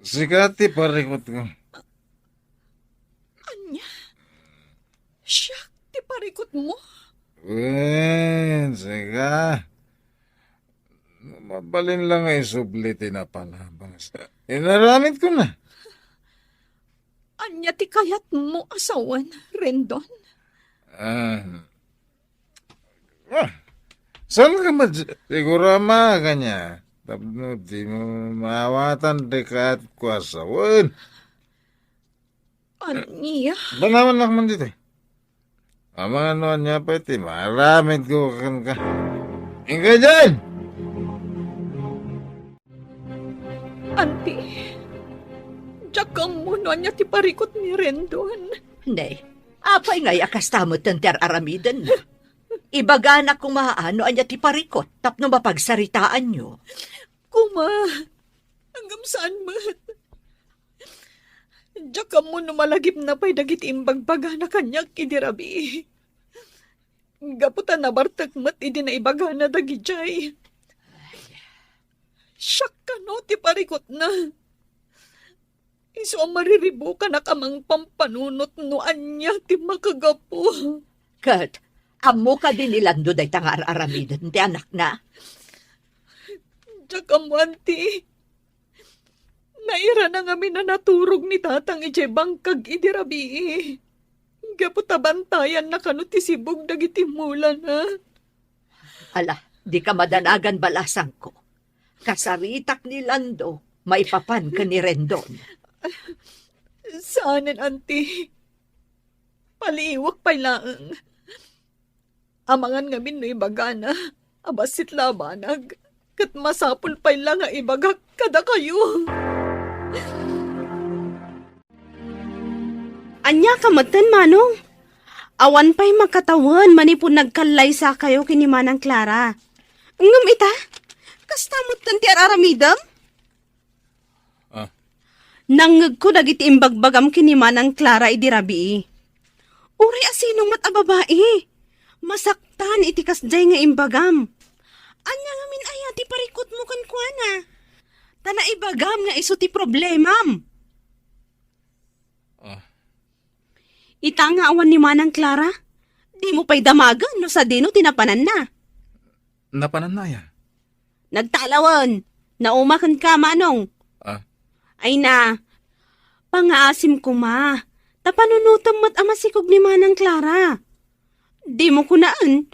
Sikati parikot ko. Anya? Siya, ti parikot mo. Sika. Mabalin lang ay subliti na palabas. Inaramit ko na. Anya ti kayat mo asawan, Rendon. Saan ka siguro ka niya? Tapno di mo maawatan di ka at kwasawan. Anya? Banaman lang man dito eh. Ang ano niya pa iti, maramit ko ka. Inga dyan! Auntie, jakang mo no anya ti parikot ni Rendon. Hindi. Apay ngay akastamot ng ter aramidan. Ibaga na kung maano anya ti parikot tapno mapagsaritaan nyo. Kuma, hanggang saan mat? Jakam mo no malagip na pa'y dagit imbagbaga na kanyak idirabi. Gaputan na bartak mat idi na ibaga na dagijay. Siyak ka no, ti parikot na. Iso ang mariribo ka na kamang pampanunot no anya ti makagapo. Kat, amo ka din ilando day tangar aramidan ti anak na. Jakam mo, auntie. Naira na nga na naturog ni tatang ije bangkag idirabi. Gaputabantayan na kano ti sibog dagiti mula na. Ala, di ka madanagan balasang ko. Kasaritak ni Lando, maipapan ka ni Rendon. Saanin, auntie? Paliiwak pa'y laang. Amangan ngamin no ibaga na, abasit labanag. Kat masapul pa'y lang nga ibagak kada kayo. Anya kamatan, Manong. Awan pa'y makatawan, manipon nagkalay sa kayo kini Manang Clara. Ngam ita, kastamot tanti araramidam? Nangag ko dagiti imbagbagam kini Manang Clara idirabi. Uri asinong matababae. Masaktan iti kasjay nga imbagam. Anya nga min aya ti parikot mo kan kuana. Tana ibagam nga iso ti problemam. Ita nga awan ni Manang Clara. Di mo pa'y damagan no sa dino tinapanan na. Napanan na ya. Nagtalawan. Naumakan ka, Manong. Ay na. Pangaasim ko ma. Tapanunutam mat amasikog ni Manang Clara. Di mo kunaan.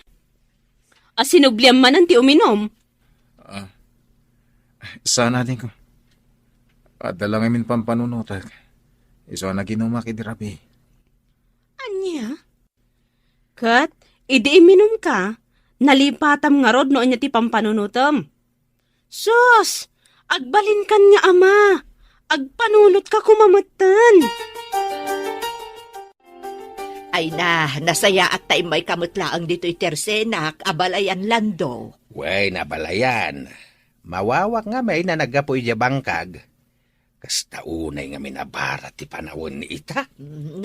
Asinubliam man ang ti uminom. Sana din ko. Adalang amin pampanunotag. Iso na ginumak idirabi. Anya? Kat, idi iminom ka. Nalipatam nga rod no anya ti pampanunutam. Sus! Agbalin kan nga ama. Agpanunot ka kumamatan. Ay na, nasaya at tayo may kamutlaang dito'y tersenak, abalayan lando. Way, nabalayan. Mawawak nga may na nagapoy di bangkag. Kasta unay nga minabara ti panawon ni ita.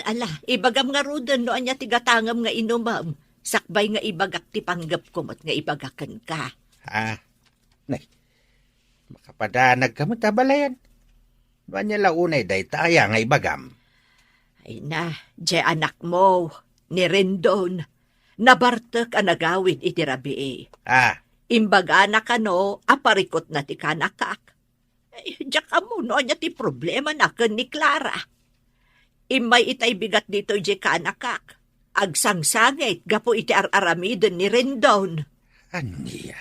Ala, ibagam nga rudan no anya tigatangam nga inumam. Sakbay nga ibagak ti panggap kumot nga ibagakan ka. Ha? Nay, makapadanag ka mo tabalayan. Anya launay day taya nga ibagam. Ay na, di anak mo, ni Rendon. Nabartek ang nagawid iti rabi. Imbaga na ka no, aparikot na ti kanakak. Ay, diyak amo no, anya ti problema na kan ni Clara. Imay itay bigat dito di kanakak. Agsangsangit, gapo iti araramiden ni Rendon. Aniya?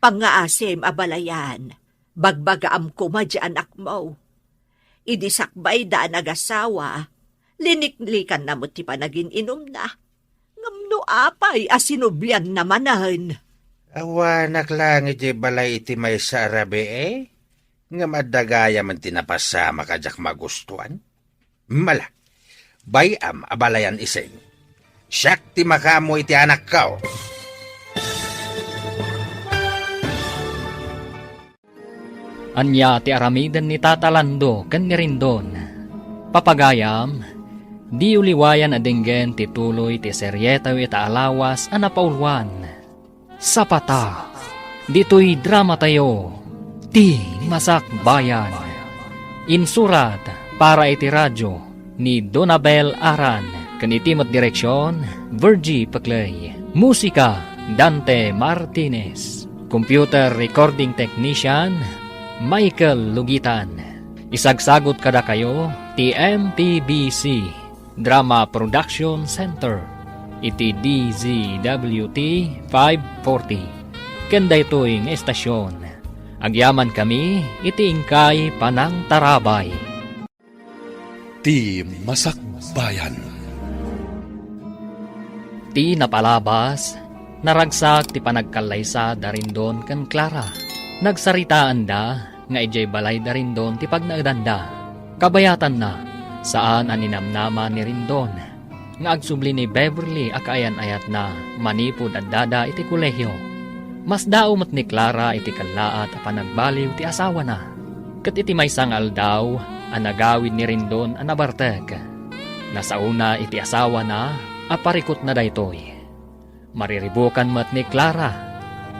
Pangaasim abalayan, bagbagaam kuma di anak mo. Idisakbay da nagasawa, liniklikan na mo ti panagin inom na. Ngamno apay asinubyan namanan. Awanak lang iti balay iti may sa arabe Nga madagaya man tinapasama kajak magustuhan. Mala, bayam abalayan iseng. Siyak ti makamo iti anak kao. Anya ti aramiden ni Tatalando ken ni Rendon. Papagayam, di uliwayan adenggen ti tuloy ti seryetaw ita alawas a napaulwan. Sapata, dito'y drama tayo, ti Masak Bayan. Insurat para iti radyo ni Donabel Aran, kanitimot direksyon, Virgie Paclay. Musika, Dante Martinez. Computer recording technician, Michael Lugitan. Isagsagot kada kayo, TMPBC Drama Production Center, iti DZWT 540. Kenda ito'y ng estasyon. Agyaman kami, iti ingkay Panang Tarabay. Ti Masak Bayan. Ti napalabas, naragsak ti panagkalaysa Darindon ken Clara. Nagsaritaan da, nga ijay balay Darindon ti pagnaedanda. Kabayatan na, saan aninamnama ni Rindon. Nga agsubli ni Beverly akayan-ayat na manipod at dada iti kolehyo. Mas daumot ni Clara iti kalaat a panagbaliw ti asawa na. Kat iti may sangal daw, anagawid ni Rindon anabartek. Nasauna iti asawa na, aparikot na daytoy. Mariribukan mat ni Clara.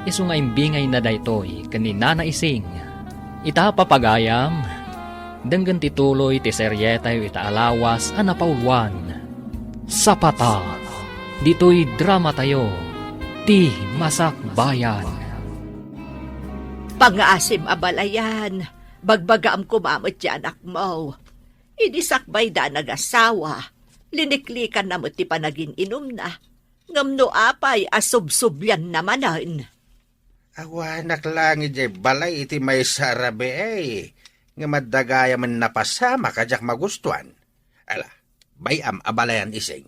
Isu nga imbingay na daytoy kanina na ising. Ita papagayam, denggan tituloy ti seryetayo ita alawas a napaulwan. Sapata, dito'y drama tayo, ti Masak Bayan. Pangaasim abalayan, bagbagaam kumamot di anak mo. Idisakbay da nagasawa, liniklikan na mo ti panagin inom na. Ngamno apay asubsubyan namanan. Awanak lang iti balay iti may sa arabe Nga madagaya man napasama kajak magustuhan. Ala, bayam abalayan iseng.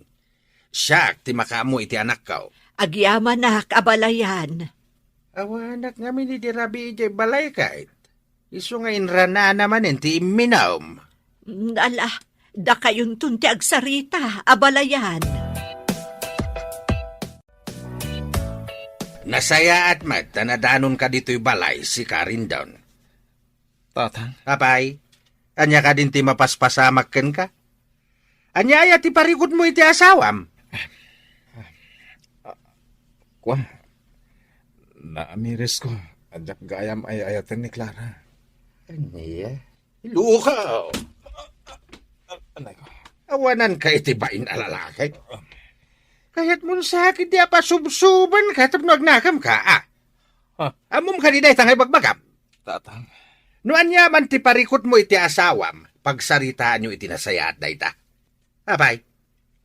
Siyak ti makamo iti anak kao. Agyaman na abalayan. Awanak nga minidirabi iti balay kahit. Isu nga inrana naman iti iminaw. Ala, da kayon tunti agsarita, abalayan. Nasaya at mat, tanadanon ka dito'y balay si Carindon. Tatang, Apay, anya ka din ti mapaspasamakken ka? Anya ay ti parikot mo iti asawam? kuwam. Naamiris ko. Adyak gayam ay ayatan ni Clara. Anya? Luka! Anay ko. Awanan ka iti bain alalaki. Kaya't mo sakit di apa subsuban ka tapno agnakam ka, Amom ka di day tangay bagbagam. Tatang, No anya man ti parikot mo iti asawam, pagsaritaan nyo iti nasaya at dayta. Apay,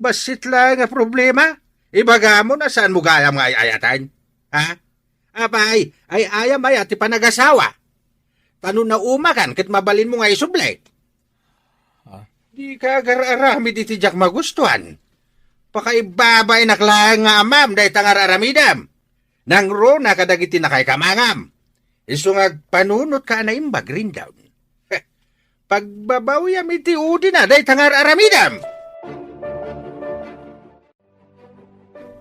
basit lang nga problema. Ibaga mo na saan mo gayam nga ayatan. Apay, ay ayam ay ati panagasawa. Tano na umakan kat mabalin mo nga isublay. Di ka agararami di tijak magustuhan. Pakaibabay naklang nga amam dahi tangar aramidam. Nang ro na kadagiti na kay kamangam. Isu nga panunot ka na imbag rin down. Pagbabawyam iti udi na, day tangar aramidam.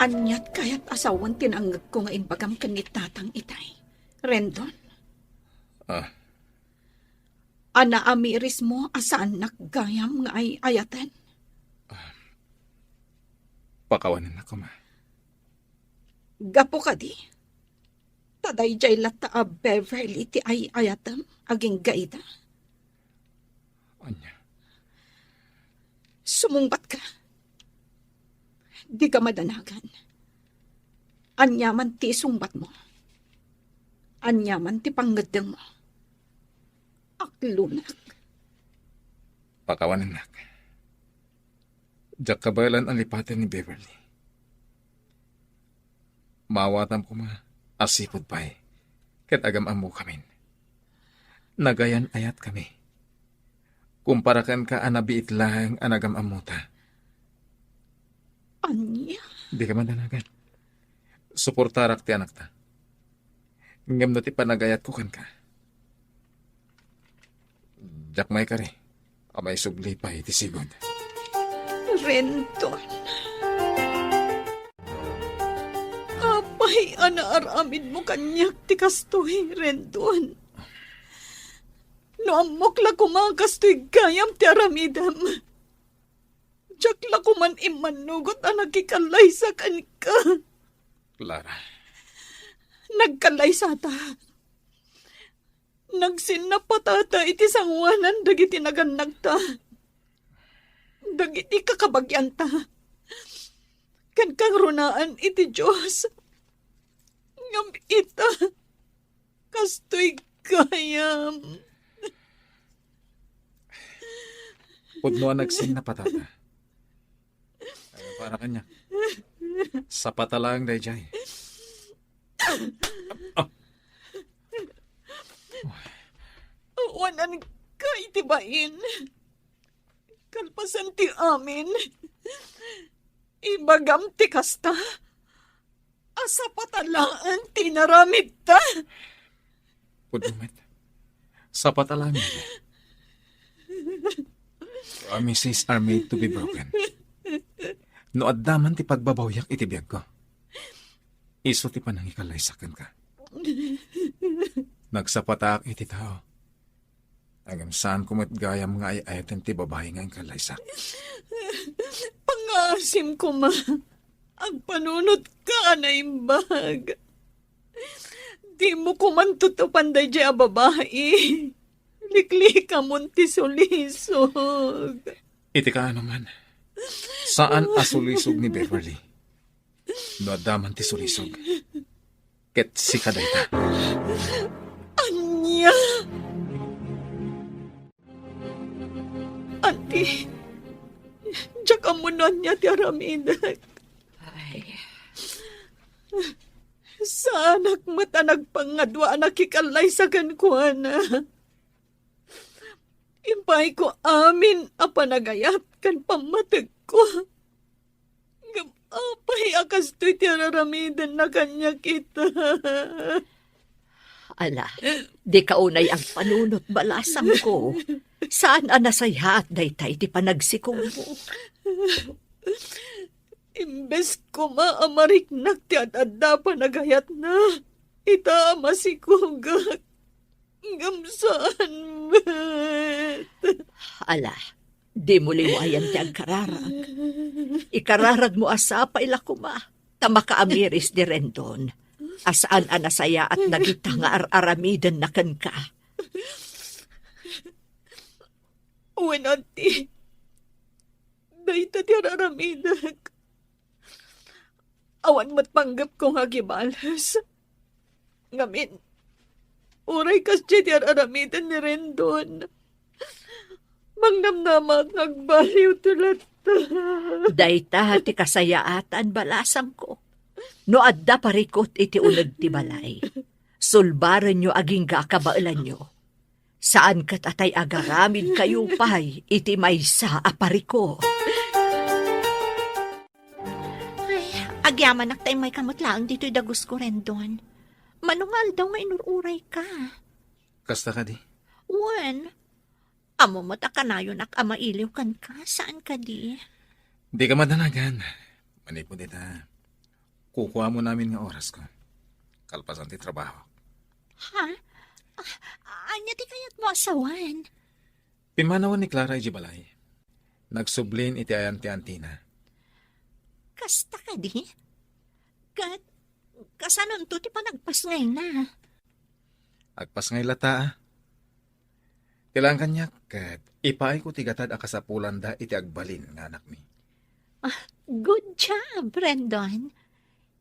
Anyat kaya't asawan tinanggag ko nga inbagam kanit tatang itay. Rendon, ana amiris mo asaan naggayam nga ay ayatan. Pakawanan ako, ma. Gapo ka di. Taday jay lata a Beverly ti ay ayatam aging gaida. Anya. Sumungbat ka. Di ka madanagan. Anyaman ti sungbat mo. Anyaman ti panggadang mo. Aklunak. Pakawanan nak. Diyak kabalan ang lipatan ni Beverly. Mawatam ko, ma. Asipod pa'y. Kat agam amo kamin. Nagayan ayat kami. Kumparakan ka anabiit lang anagam amuta. Anya? Di ka mandanagan. Suportarak ti anak ta. Ngam na ti panagayat ko kan ka. Diyak may kari. Amay subli pa iti sigod. Renton. Apay anaaramid mo kanyak ti kastoy, Renton. No amok la kumakastoy gayam ti aramidam. Diyak la kuman imanugot ang nakikalay sa kan ka. Clara. Nagkalay sa ta. Nagsinapatata iti sangwanan dagiti naganag ta. Dagiti kakabagyan ta. Kan kang runaan iti Diyos. Ngam ita. Kastoy gayam. Pudno ang nagsin na patata. Ay, para kanya. Sa patalang day jay. Wanan ka itibain. Kalpasan ti amin. Ibagam ti kasta. Asa patalaan tinaramid ta. Pudno met. Sa patalang day. Promises are made to be broken. No addaman ti pagbabawyak iti biyag ko. Iso ti panangikalaysakan ka. Nagsapatak iti tao. Agam saan kumit gayam nga ay ayaten ti babae nga ang kalaysak. Pangasim ko ma. Ang panunot ka na imbag. Di mo kumantutupan day di a babae. Likli ka munti sulisog. Iti ka naman. Saan asulisog ni Beverly? No adaman ti sulisog. Ket si kadayta. Anya! Auntie, diyak amunan niya ti aramidak. Ay, Sa anak mata nagpangadwa nakikalay sa kankuana. Impay ko amin a panagayat kan pamatag ko. Apay akas to'y tiraramidan na kanya kita. ala, di kaunay ang panunot balasam ko. Saan anasaya at daytay ti panagsikong mo? Imbes ko maamariknak ti at-adda panagayat na. Ita masikugak. Gamsaan met. Ala, di mo liwayan ti ang kararag. Ikararag mo asa pa ila kuma. Tamakaamiris di Rendon. Asaan anasaya at nagita nga aramidan na kan ka. Uwan ati. Dayta ti aramidak. Awan mo't panggap kong hagibalas. Ngamin. Uray kas ti aramidan ni Rendon. Mangnamnamak nagbaliw tulat. Dayta ti kasayaatan balasam ko. No adda parikot iti unag ti balay. Sulbaran nyo aging kakabailan nyo. Saan kat atay agaramid kayo pay iti maysa apariko. Ay, agyaman naktay may kamutlaang dito'y dagus ko Rendon. Manungal daw nga inururay ka. Kasta ka di? Wan, Amo mo takanayon ak amailiw kan ka. Saan ka di? Di ka madanagan. Manipod ita. Kukuha mo namin nga oras ko. Kalpasan ti trabaho. Ha? Anya ti kayat mo asawan? Pimanawan ni Clara Ijibalay. Nagsublin iti ayan ti Antina. Kasta ka di? Kasanon to ti panagpasngay na. Agpas ngay lata. Kailangan kanya kat ipaay ko tigatad akasapulan da iti agbalin nga anak mi. Good job, Brandon.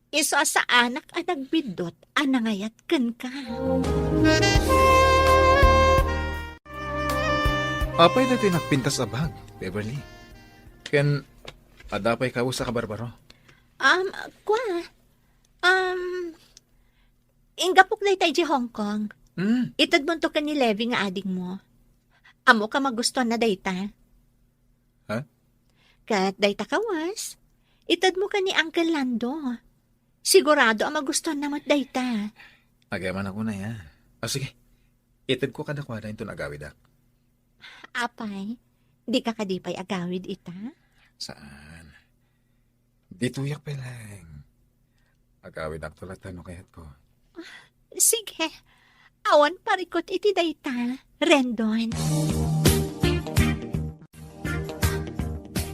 Iso sa anak ang nagbidot, anangayat kan ka. Apay na ito nagpintas sa bag, Beverly. Ken, adapay ka sa kabarbaro. Kwa? Ingapok na tayo di Hong Kong. Itad mo to ka ni Levi nga ading mo. Amo ka magustuhan na dayta. Ha? Kat dayta kawas. Itad mo ka ni Uncle Lando. Sigurado ang magustuhan na mo't dayta. Agaman ako na yan. Sige. Itad ko kada kwada ito nagawid ak. Apay, di ka kadipay agawid ita? Saan? Dito yak pelang. Agawid ak tulat ano kayat ko. Sige. Awan parikot iti dayta, Rendon.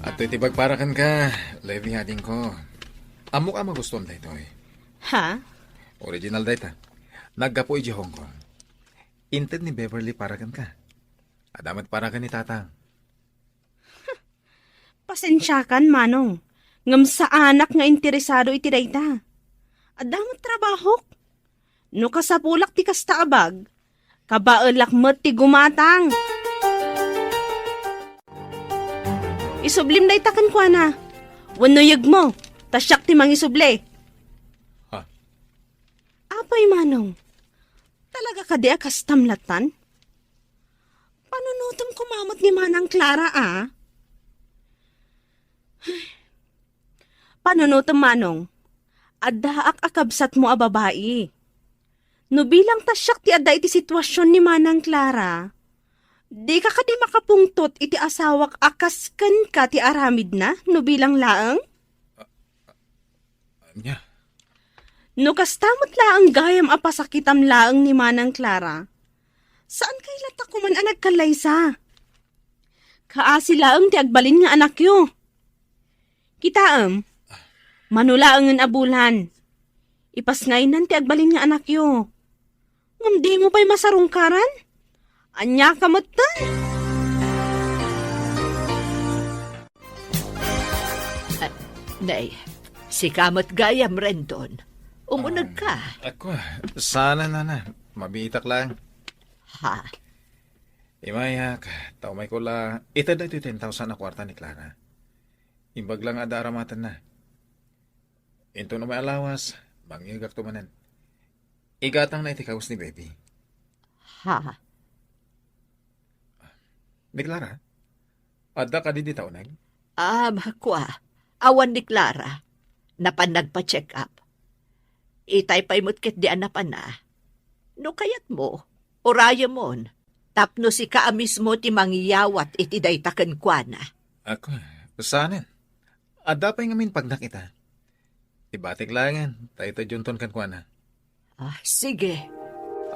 At iti bagparakan ka, Levi hading ko. Amo ka magustuhan da ito eh. Ha? Original data. Naggapo iji Hong Kong. Inted ni Beverly parakan ka. Adamat parakan ni Tatang. Pasensya kan, Manong. Ngam sa anak nga interesado iti dayta. Adamat trabaho. No kasapulak ti kasta abag. Kabaelak met ti gumatang. Isublim dayta kan kwa na. Wano yag mo. Tasyak ti mangisuble. Ha? Apay, Manong. Talaga ka di kastamlatan? Panunutom kumamot ni Manang Clara, ah? Panunutom, Manong. Addaak akabsat mo a babae. No bilang tasyak ti adda iti sitwasyon ni Manang Clara, di ka kadi makapungtot iti asawak akasken ka ti aramid na no bilang laeng? Anya? No kastamot laang gayam apasakitam laeng ni Manang Clara, saan kay lata kuman anak kalaysa? Kaasi laeng ti agbalin nga anak yo. Kitaem, manulaengen abulan. Ipasngaynan ti agbalin nga anak yo. Ngam di mo pa'y masarungkaran? Anya ka matan? Nay, si kamot gayam, Rendon. Umunag ka. Ako, sana na. Mabitak lang. Ha? Imayak, taumay ko la. Ito na ito 10,000 na kwarta ni Clara. Imbag lang ada aramatan na. Into na may alawas, mangyagak tumanan. Igatang na itikawas ni Baby. Ha? Ni Clara? Ada ka di taonag? Kwa. Awan ni Clara. Napan nagpa-check up. Itay pa'y mutkit di anapan na. No kayat mo, oraya mon. Tapno si kaamis mo ti mangyayawat iti daytaken kwa na. Ako, saanin? Ada pa ngamin pag nakita. Ibatik langan, tayo junton kan kwa na. Sige.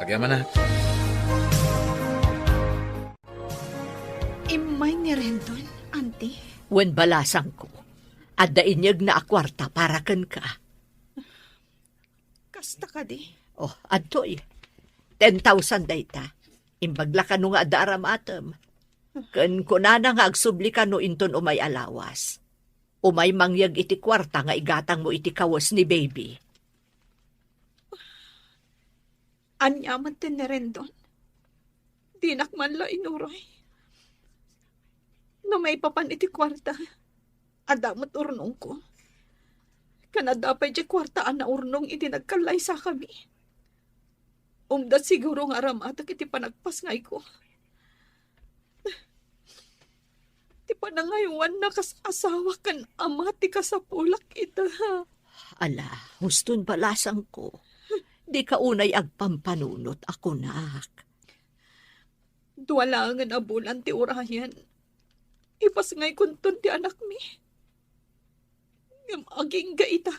Agyaman na. Imay ni Rendon, auntie. Wen balasang ko. Adda inyag na akwarta para ken ka. Kasta ka di. Adtoy. 10,000 dayta. Imbagla ka no nga adda aramatem. Ken kunana nga agsubli ka no inton umay alawas. Umay mangyag iti kwarta nga igatang mo iti kawas ni Baby. Anyaman tin ni Rendon. Dinak man la inuroy. No may papan iti kwarta. Adamot urnong ko. Kanadapay di kwartaan na urnong iti nagkalay sa kami. Umdat siguro nga ramatak iti panagpasngay ko. Ti panangayuan na asawa kan ama ti kasapulak ita. Ala, huston balasang ko. Di ka unay agpampanunot ako, nak. Duwalangan abulan ti urayan. Ipas ngay kuntun ti anak mi. Ngam aging gaita.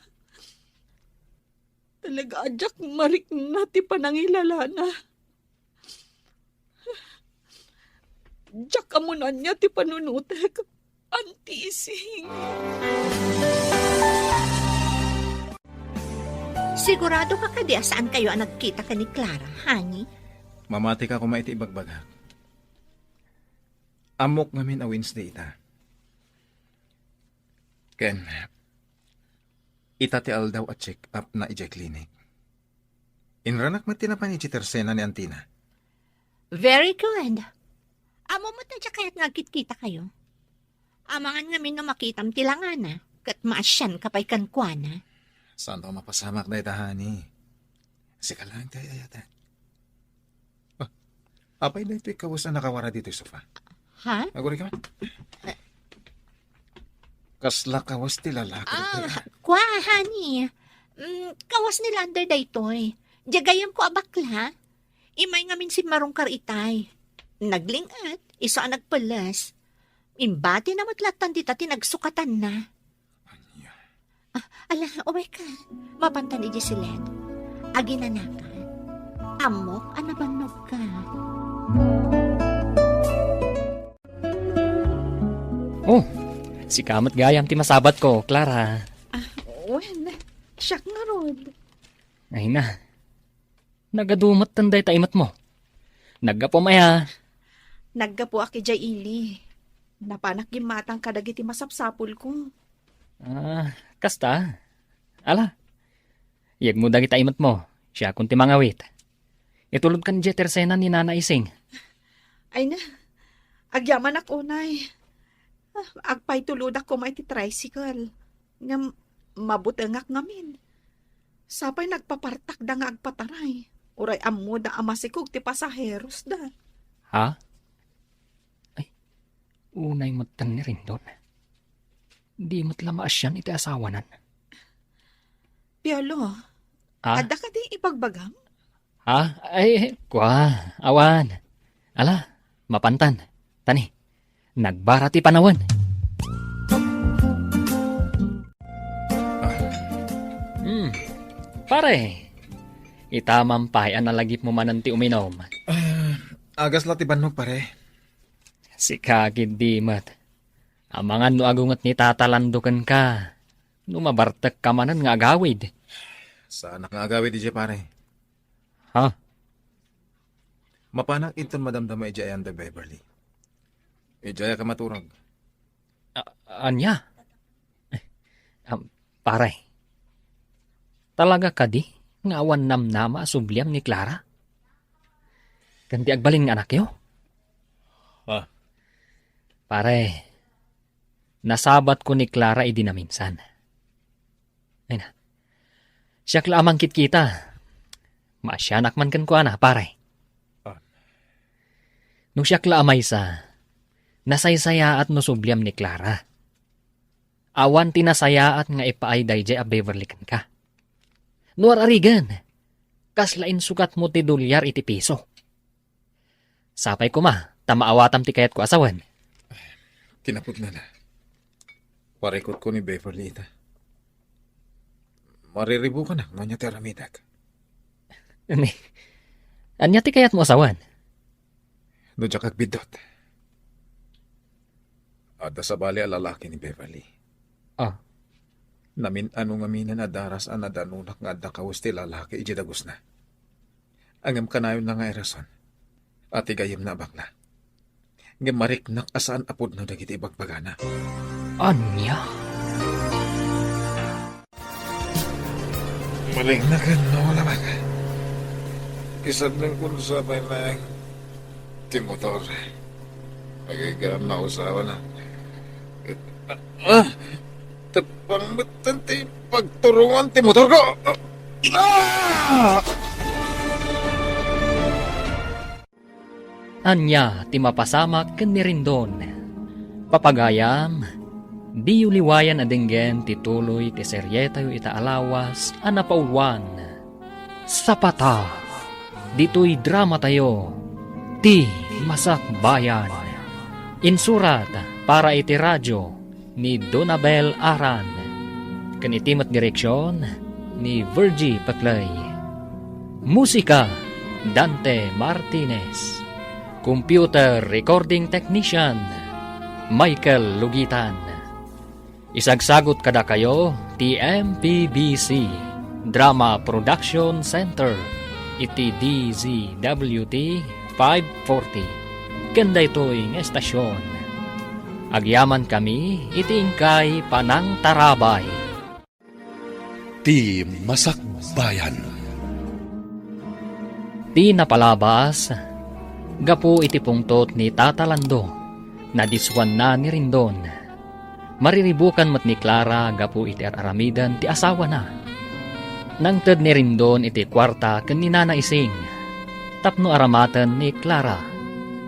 Talaga adyak marik na ti panangilala na. Diyak amunan niya ti panunutek. Antising. Sigurado ka kadi saan kayo ang nagkita ka ni Clara, honey? Mamati ka kumaiti ibagbaga. Amok ngamin a Wednesday ita. Ken, ita ti aldaw at check up na ija clinic. Inranak mati na pa ni Chitersena ni Antina. Very good. Amo mo tadya kaya't nagkita kayo. Amangan ngamin na makitam tilangan na, kat maasyan kapay kankwana. Saan ako mapasamak na itahani? Sika lang tayo ayata. Apay na ito'y kawas na nakawara dito yung sofa. Ha? Aguri ka man. Kasla kawas ti lalaki. Kwa, honey. Kawas nila under daytoy. Jagayam ko abakla. Imay ngamin si Marungkar itay. Naglingat, isa ang nagpalas. Imbati na matlatan dita tinagsukatan na. Ala, oh my God. Mapantan ni Giselle. Aginanakan. Amok, anabanog ka. Oh, si kamat gayam ti masabat ko, Clara. Wen, siyak nga rod. Ay na. Nagadumat tanday taimat mo. Nagapamaya. Naggapo aki jay ili. Napanak gimatang kadagiti masapsapul ko. Kasta. Ala. Iyag mo dagit taimat mo. Siya kung ti mangawit. Itulod kan Jetersena ni Nana Ising. Ay na, agyaman ako, nay. Agpay tulod ako may ti tricycle. Nga mabutengak ngamin. Sapay nagpapartak da nga agpataray. Uray ammo da amasikog ti pasaheros da. Ha? Ay, unay matan ni rin doon. Di matlamaas yan iti asawanan. Piolo, Ha? ada ka di ipagbagam? Ha? Ay, kwa, awan. Ala, mapantan. Tani, nagbara ti panawan. Pare, itamampay ang nalagip mo man ti uminom. Agas latiban mo pare. Si kagid di mat. Amangan no agungat ni tatalandukan ka. Numabartek ka manan nga agawid. Sana nga agawid ije pare. Ha? Mapanak inton madamdama ija the Beverly. Ijaya ka maturag. Anya? Pare, talaga ka di? Nga awan namnama subliam ni Clara? Ganti agbaling nga anak yo? Ha? Pare, nasabat ko ni Clara idi na minsan. Ay na, siya lamang kita. Masyanak man kan ko ana, pare. Nung siya amay sa, nasaysaya at nusubliam ni Clara. Awan tinasaya at nga ipaay dayjay a Beverly kan ka. Nuar arigan, kaslain sukat mo ti dolyar iti piso. Sapay ko ma, tamaawatam ti kayat ko asawan. Kinapod na na. Parekot ko ni Beverly ita. Mariribu ka na, nganya ti aramidak. Anya ti kayat mo asawan? No dya kagbidot. Ada sa bali a lalaki ni Beverly. Ah. Namin anong aminan adaras an adanunak nga adda kawas ti lalaki iji dagos na. Angam kanayon na nga erason. At igayim na bakla. Ngam mariknak asaan apod na dagiti ibagbagana. Anya? Maling na ka, no, wala ba ka? Isad ng kunsa pa yung timotor. Magigam na usawa na. Tapang batanti pagturungan timotor ko! Anya ti mapasamak ken ni Rindon. Papagayam, di uliwayan adenggen ti tuloy ti seryeta yu ita alawas anapaulwan. Sapata, dito'y drama tayo, ti Masakbayan. Insurat para iti radyo ni Donabel Aran. Kanitimat direksyon ni Virgie Paclay. Musika Dante Martinez. Computer recording technician Michael Lugitan. Isagsagot kada kayo TMPBC Drama Production Center iti DZWT 540. Kanda ito'y ng estasyon. Agyaman kami iti ingkay Panang Tarabay. Ti Masakbayan. Ti napalabas, gapu iti pungtot ni Tata Lando, na diswan na ni Rindon. Mariribukan mat ni Clara, gapu iti aramidan ti asawa na. Nang ted ni Rindon iti kwarta ken ni Nana Ising, tapno aramatan ni Clara.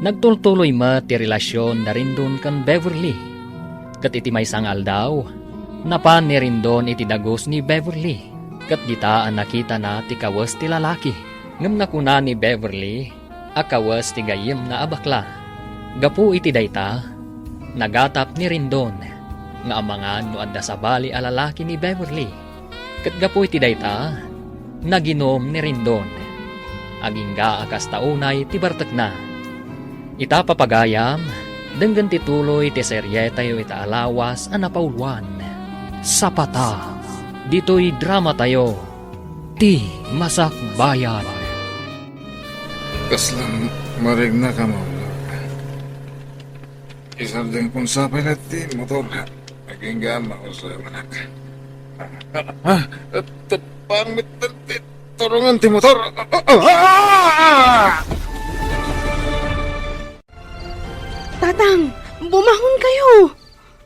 Nagtultuloy mat ti relasyon na Rindon ken Beverly. Kat iti may sangal daw, napan ni Rindon iti dagos ni Beverly. Kat gitaan nakita na ti kawas ti lalaki. Ngam nakuna ni Beverly, akawas ti gayem na abakla. Gapu iti dayta, nagatap ni Rindon, nga amangan no adda sa bali a lalaki ni Beverly. Kat gapu iti dayta, naginom ni Rindon. Agingga akas taunay ti bartek na. Ita papagayam, denggan ti tuloy ti serye tayo ita alawas a napauluan. Sapata, dito'y drama tayo, ti Masakbayan. Kaslang marig na ka mo. Isardeng kung sapay na ti motor. Naging gama ko sa manak. Pangit na ti turungan ti motor. Tatang, bumahon kayo.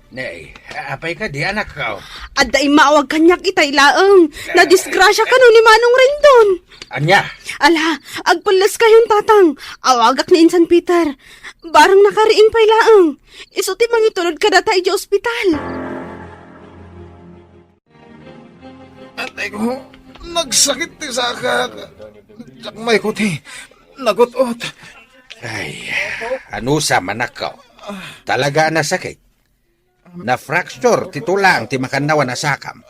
Nay, apay ka di anak ka. Adda maawag kanyak itay laeng. Nadisgrasya ka no ni Manong Rendon. Anya, Ala, agpulas kayon tatang. Awagak ni Insan Peter. Barang nakariing pay laeng. Isuti mangitulod ka data iti ospital. Atay ko, nagsakit ti saka. May ko ti, nagutot. ay, ano sa manak ka? Talaga na sakit. Na fracture ti tulang ti makanawa na sakam.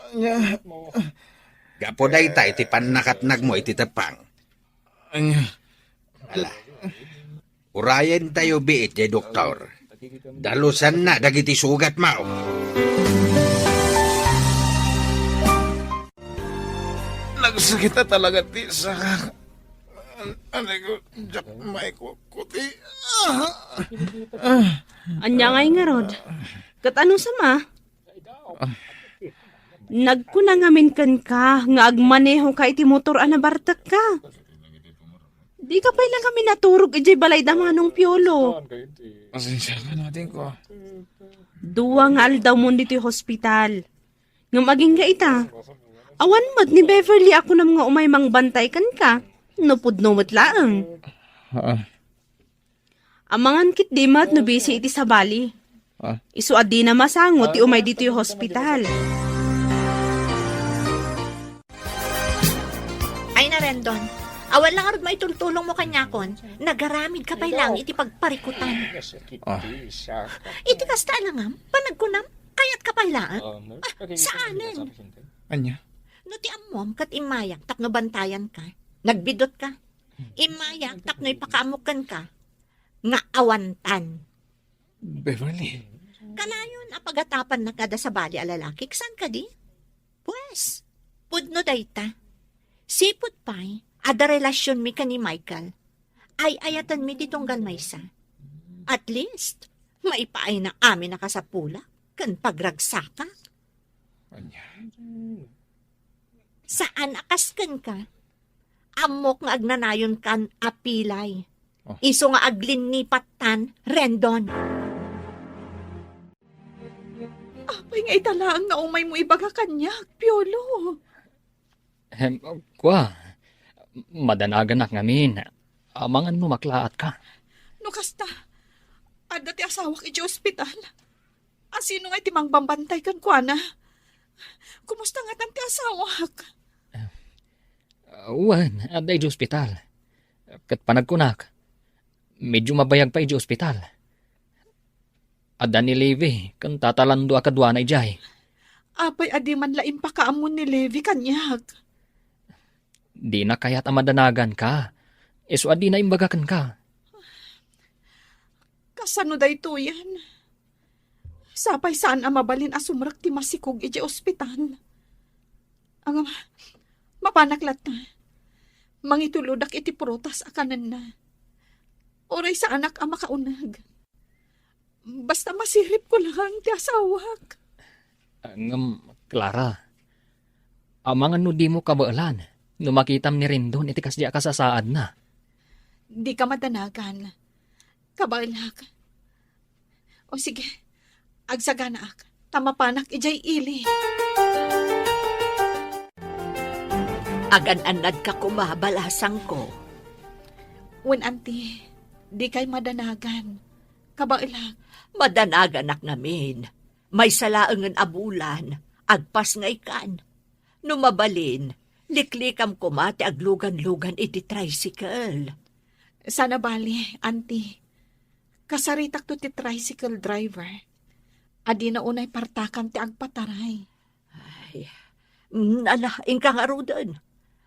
Gapo day tay ti panakatnag mo iti tepang. Anya, Ala. Urayan tayo biit jay doktor. Dalusan na dagiti sugat mao. nagsakit na talaga ti saka. Anay ko, jak may ko kuti. Anya ngay nga rod. Kat ano sama? Nagkunangamin kan ka, nga agmaneho ka iti motor anabartak ka. Di ka pa lang kami naturog ijay balay damanong piolo. Pasensya ka natin ko. Duwa nga aldaw mo dito yung hospital. Nga maging ka ita. Awan mad ni Beverly ako na mga umay mang bantay kan ka. Nupudno mo't laang. Amangan kit di mat no busy iti sa bali. Isu adi na masangot ti umay dito yung hospital. Ay na Rendon, awal lang arod maitultulong mo kanyakon. Nagaramid ka pa'y lang iti pagparikutan. Iti kasta langam, panagkunam, kayat ka pa'y lang. Saanen? Anya? No ti amom kat imayak tapno bantayan ka. Nagbidot ka. Imayak tapno ipakaamukan ka. Nga awantan. Beverly. Kanayon apagatapan na kada sa bali alalaki. Ksan ka di? Pues, pudno dayta. Sipot pa'y, ada relasyon mi ka ni Michael. Ay ayatan mi titunggal maysa. At least, maipaay na amin nakasapula. Kan pagragsaka. Anya? Saan akaskan ka? Amok nga agnanayon kan apilay. Iso nga aglin ni Patan, Rendon. Apay nga italaang na umay mo ibaga kanyak, Piolo. Kwa, madanaganak ngamin. Amangan mo maklaat ka. No kasta, ada ti asawak iti ospital. Asino nga iti mangbambantay kan kwa na? Kumusta nga tan ti asawak? Wan, aday di ospital. Kat panagkunak. Medyo mabayag pa iji ospital. Ada ni Levi, kan tatalando akadwa na ijay. Apay adi man laim pa kaamon ni Levi kanyag. Di na kaya't amadanagan ka. Iso adi na imbagakan ka. Kasano dayto yan? Sapay saan ang mabalin asumrak ti masikog iji ospital. Ang mapanaklat na. Mangituludak iti prutas akanan na. Oray sa anak ang makaunag. Basta masirip ko lang ti asawak. Clara, amang ano di mo kabaalan, numakitam ni Rendon iti kasya kasasaad na. Di ka madanagan. Kabalak. O sige, agsagana ak. Tamapanak ijay ili. Agan-anad ka kumabalasang ko. Wen auntie, di kay madanagan. Kabalak. Madanagan ak namin. May salaangan abulan, agpas nga ikan. Numabalin, liklikam ko mati aglugan-lugan iti tricycle. Sana bali, auntie. Kasaritak to ti tricycle driver. Adi na unay partakan ti agpataray. Ay, ingka nga rudan.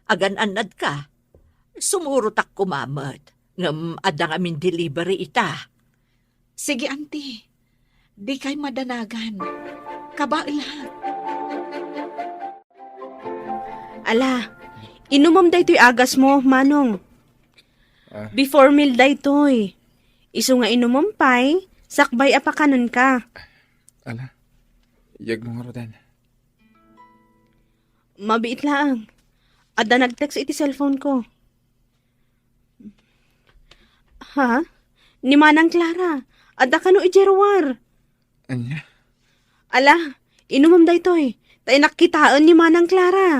Agan-anad ka. Sumurutak kumamat. Ngam adang amin delivery ita. Sige, auntie. Di kay madanagan. Kabailan. Ala, inumam daytoy agas mo, Manong. Before meal daytoy. Isu nga inumam pay, sakbay apakanon ka. Ala, yag mo nga rodan. Mabiit lang. Ada nag-text iti cellphone ko. Ha? Ni Manang Clara. Ada kano ijerwar. Anya? Ala, inumam daytoy. Tay nakitaan ni Manang Clara.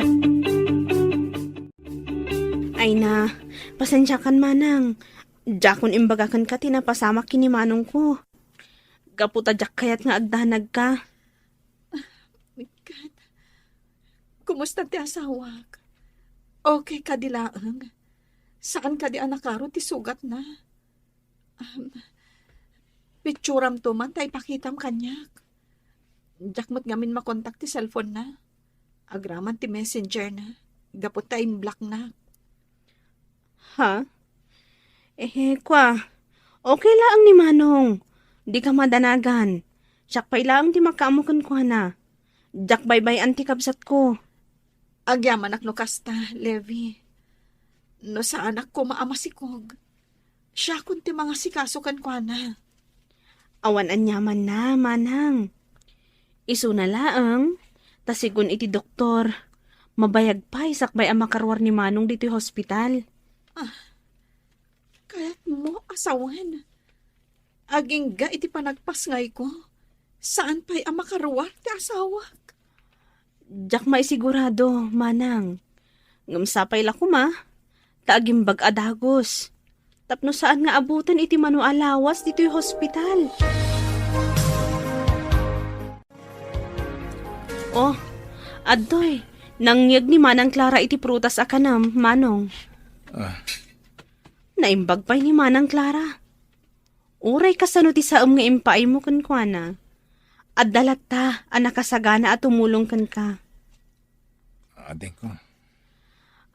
Ay na, pasensya kan Manang. Jakon imbagakan ka tinapasamak kini Manong ko. Kaputa jak kayat nga agdanag ka. God. Kumusta ti asawak? Okay ka dilaang? Saan ka di anakaro ti sugat na? Picturam to man tay pakitam kanyak. Jakmat ngamin makontak ti cellphone na. Agraman ti messenger na. Gapot tay black na. Ha? Kwa. Okay lang ni Manong. Di ka madanagan. Siyak pa ilang ti makaamukan ko na. Jak bye-bye anti kabsat ko. Agyaman ak no kasta, Levi. No sa anak ko maamasikog. Siya kun ti mga sikasukan ko na. Awan anyaman na, Manang. Isu na laang. Tasigun iti doktor. Mabayag pa isakbay ang makarwar ni Manong dito hospital. Kaya't mo asawan. Aging ga iti panagpasngay ko. Saan pa'y ang makaruwar ti asawak? Jak maisigurado, Manang. Ngamsapay la kuma. Taagimbag adagos. Tapno saan nga abutan iti manualawas dito'y hospital. Oh, adtoy. Nangyag ni Manang Clara iti prutas akanam, Manong. Naimbag pa'y ni Manang Clara. Uray kasano ti saam nga impaay mo kankwana. At dalat ta, anakasagana at tumulong kan ka. Adeng ko.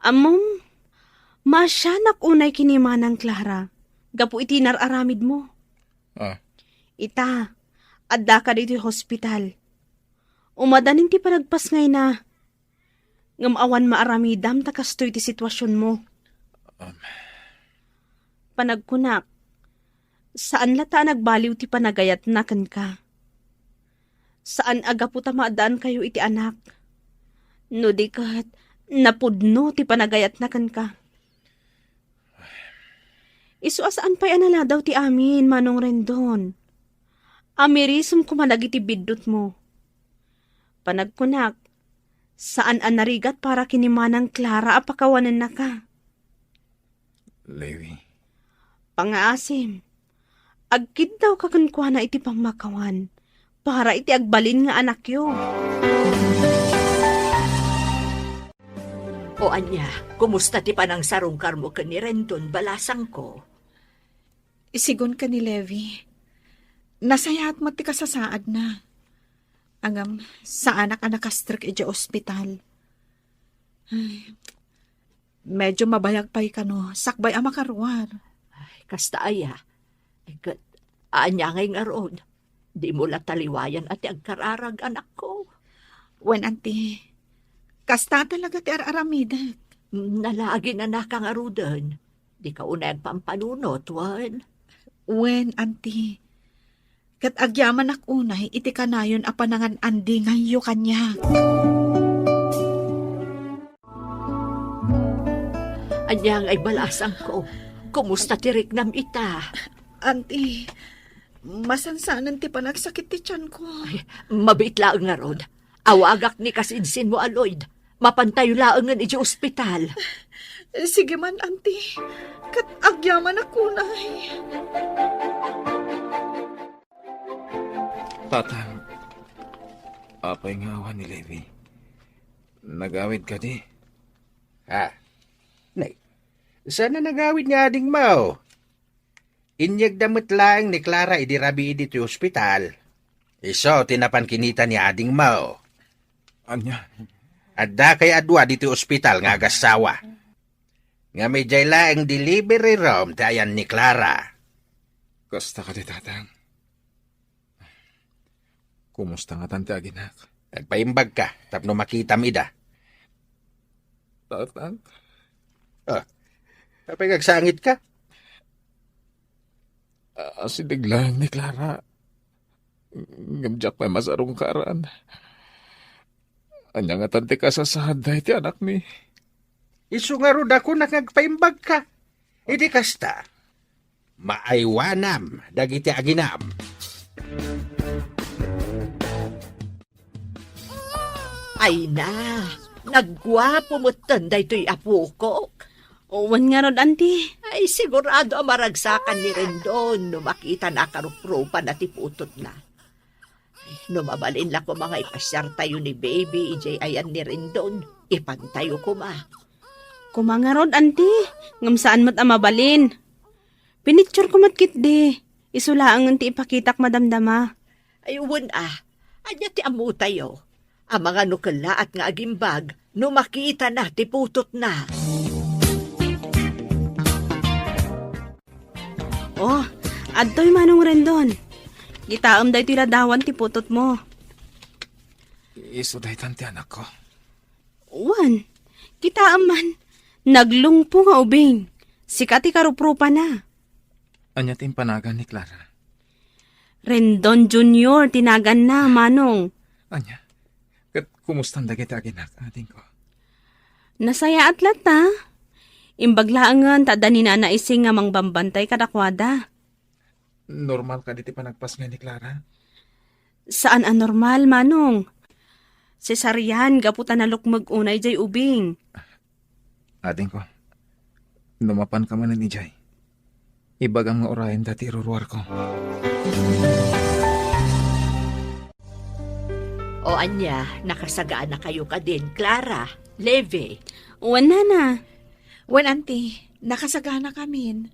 Amom, masyanak unay kini Manang Clara. Gapu iti nararamid mo. Ita, adda ka dito hospital. Umadanin ti panagpas ngay na. Ngamawan maaramidam takastoy ti sitwasyon mo. Panagkunak, saan lata nagbaliw ti panagayat na kan ka? Saan agaputa maadaan kayo iti anak? No di kat, napudno ti panagayat na kan ka. Isu asaan pa'y anala daw ti amin, Manong Rendon. Amirisum kumanag iti bidot mo. Panagkunak, saan anarigat para kini Manang Clara apakawanan na ka? Levi. Pangaasim, agkid daw kakunkwa na iti pamakawan. Para iti agbalin nga anak yo. O anya, kumusta ti panang sarungkar mo ka ni Rendon balasang ko? Isigon ka ni Levi. Nasayahat mo ti kasasaad na. Angam, sa anak-anak kastrik iti ospital. Ay, medyo mabayag pa'y kano, sakbay ang makarwar. Ay, kasta aya. Ikat, aanyangay nga roon. Di mo la taliwayan at agkararag anak ko. Wen, auntie, kasta talaga ti araramidak. Nalagi na nakangarudan. Di ka unay pampalunot, Wan. Wen, auntie, kat agyaman ak unay, iti kanayon a panangan andi ngayo kanya. Anyang ay balasang ko. Kumusta tirik nam ita? Auntie, masansanan ti panagsakit ti tiyan ko. Ay, mabit laang nga rod. Awagak ni kasinsin mo, Aloyd. Mapantayo laang nga iti ospital. Sige man, auntie, kat agyaman ak unay. Tatang, apay nga awan ni Levi. Nagawid ka di. Ha? Nay, sana nagawid nga ading mao. Inyag damot lang ni Clara idirabi iti ospital. Iso, tinapan kinita ni ading mao. Anya, Adda kay adwa dito ospital nga agasawa. Nga may jayla ang delivery room tayan ni Clara. kasta ka di tatang. Kumusta nga tante aginak? Nagpaimbag ka, tapno makita mida. Tatang, Kapag nagsangit ka, asidig lang ni Clara. Ngamjak pa masarong karan. Anya nga tante ka sasahad na iti anak mi. iso nga rod ako nagpaimbag ka. Idi kasta, maaywanam, dagiti aginam. Ay na, nagwapo mo tanday to'y apo ko. Wan nga rod, auntie. Ay, sigurado ang maragsakan ni Rendon no makita na karuprupan na tiputot na. Ay, numabalin lang ko mga ipasyar tayo ni baby, ijay ayan ni Rendon. Ipantayo ko ma. Kumanga rod, auntie. Ngam saan mo't amabalin. Pinicture ko mo't kit di. Isulaang ti ipakitak madamdama. Ay, anya ti amu tayo. Ang mga nukala at nga agimbag, no makita na, tiputot na. Oh, adto'y manong Rendon. Gitaam dahi tiladawan ti putot mo. Iso dahi tante anak ko. Wan, gitaam man. Naglungpo nga ubing. Sikati karuprupa na. Anya timpanagan ni Clara. Rendon Junior, tinagan na, manong. Anya, kat kumusta dagiti aginak ating ko? Nasaya at lata. Imbaglaangan, tada ni Nana Ising nga mangbambantay kadakwada. Normal ka diti panagpas nga ni Clara? Saan anormal, manong? Cesarian, gaputan na lukmag unay jay ubing. Ating ko, lumapan ka man ni Jay. Ibagang nga orayan dati iruruar ko. O anya, nakasagaan na kayo ka din, Clara, Leve. Wan na. Wen, auntie, nakasagana kami.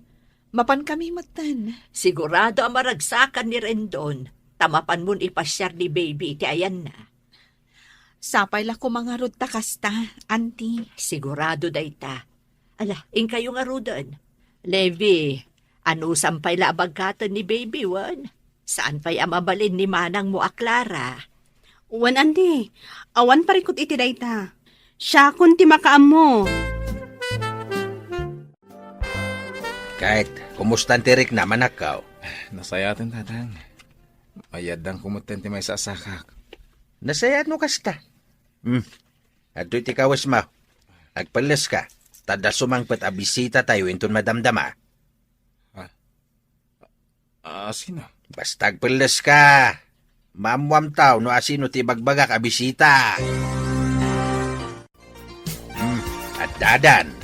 Mapan kami matan. Sigurado ang maragsakan ni Rendon. Tamapan mo'n ipasyar ni baby, ti ayan na. Sapay la ko mga rod takasta, auntie. Sigurado dayta. Ala, ing kayo nga rudan. Levi, ano sampay la abagkatan ni baby, Wan? Saan pa'y amabalin ni manang mo a Clara? Wan, andi. Awan parikot iti dayta. Siya kun ti makaam mo. Kahit kumustan tirik na manakaw. Nasayatin tatang. Mayadang kumutin ti may sasakak. Nasayad mo kasta. At do'y tikawas mo. Nagpalas ka. Tada sumangpet a bisita tayo inton madamdama. Sino? Basta agpalas ka. Mamwam tao no asino ti bagbagak a bisita. At dadan.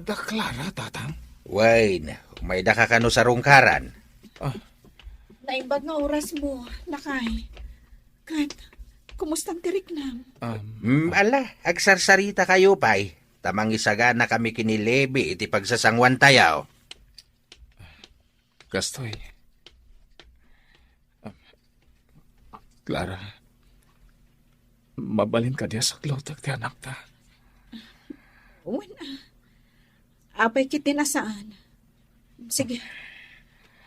Da Clara, tatang? Wain, may daka ka no sa rungkaran. Naimbag nga oras mo, lakay. Kat, kumustang tirik na? Ala, agsarsarita kayo pay. Tamang isagana kami kinilebi iti pagsasangwan tayaw. Kastoy. Clara, mabalin ka diya sa klotag ti anak ta. Una. Apay kiti nasaan. Sige.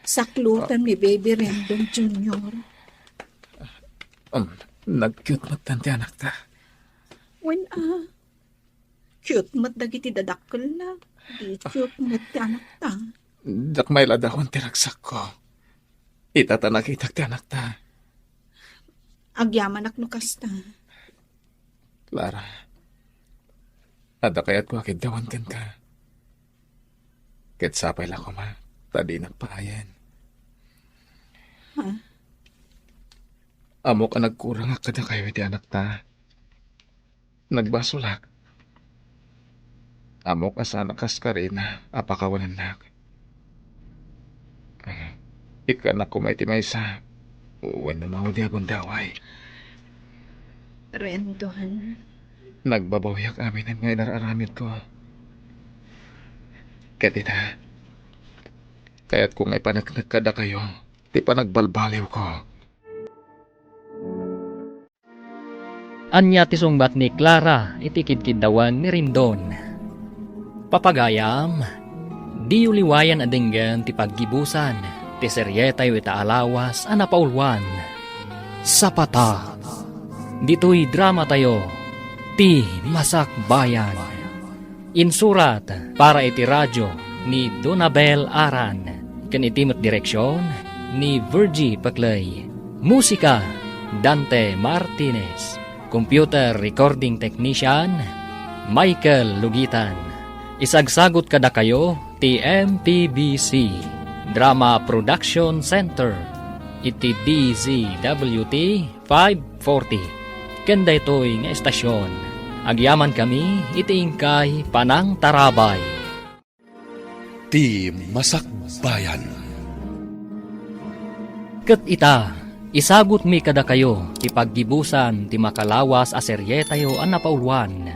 Saklutan mi Baby Rendon Jr. Nag-cute matan ti anak ta. Una. Cute mat dagiti dadakkel na. Di cute mat ti anak ta. Dakmay ladakon ti ragsak ko. Itata nakita ti anak ta. Agyaman ak no kasta. Clara, ada kaya't ko akid dawan kan ka. Ket sapay lang ko ma, tadi nagpahayan. Ha? Amo ka nagkurang akada kayo iti anak ta. Nagbasulak. Amo ka sana kas ka rin na apakawanan nak. Ikanak ko may timaysa. Uwan na maudi akong daway. Rendon. Nagbabawiyak amin ang ngay nararamid ko. Katita, kaya't kung ay panagkada kayo, di pa nagbalbaliw ko. Anya ti sungbat ni Clara iti kidkidawan ni Rendon. Papagayam, di uliwayan adenggan ti paggibusan, ti seryetay ita alawas anapaulwan. Sapata, dito'y drama tayo, ti Masak Bayan. Insurat para iti radyo ni Donabel Aran, ken itimot direksyon ni Virgie Paclay. Musika, Dante Martinez. Computer recording technician, Michael Lugitan. Isagsagot kada kayo, TMPBC Drama Production Center, iti DZWT 540. Kenda ito'y nga estasyon. Agyaman kami, iti ingkay Panang Tarabay. Ti Masak Bayan. Ket ita, isagot mi kada kayo, ti paggibusan, ti makalawas a serye tayo an napaulwan.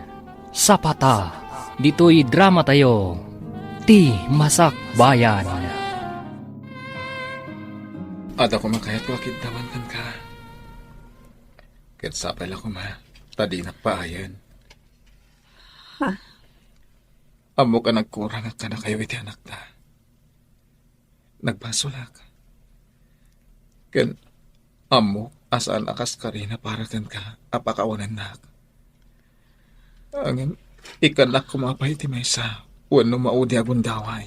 Sapata, dito'y drama tayo, ti Masak Bayan. Ada ko makayat ko akid dawan kan ka. Ket sapay lang ko ma, tadi nagpahayan. Ha? Amo ka nagkurang ka na kayo iti anak ta. Nagbasulak. Ken amo asaan akas ka rin na para kan ka apakawanan nak. Angin ikanak kumapay ti maysa wano maudi akong daway.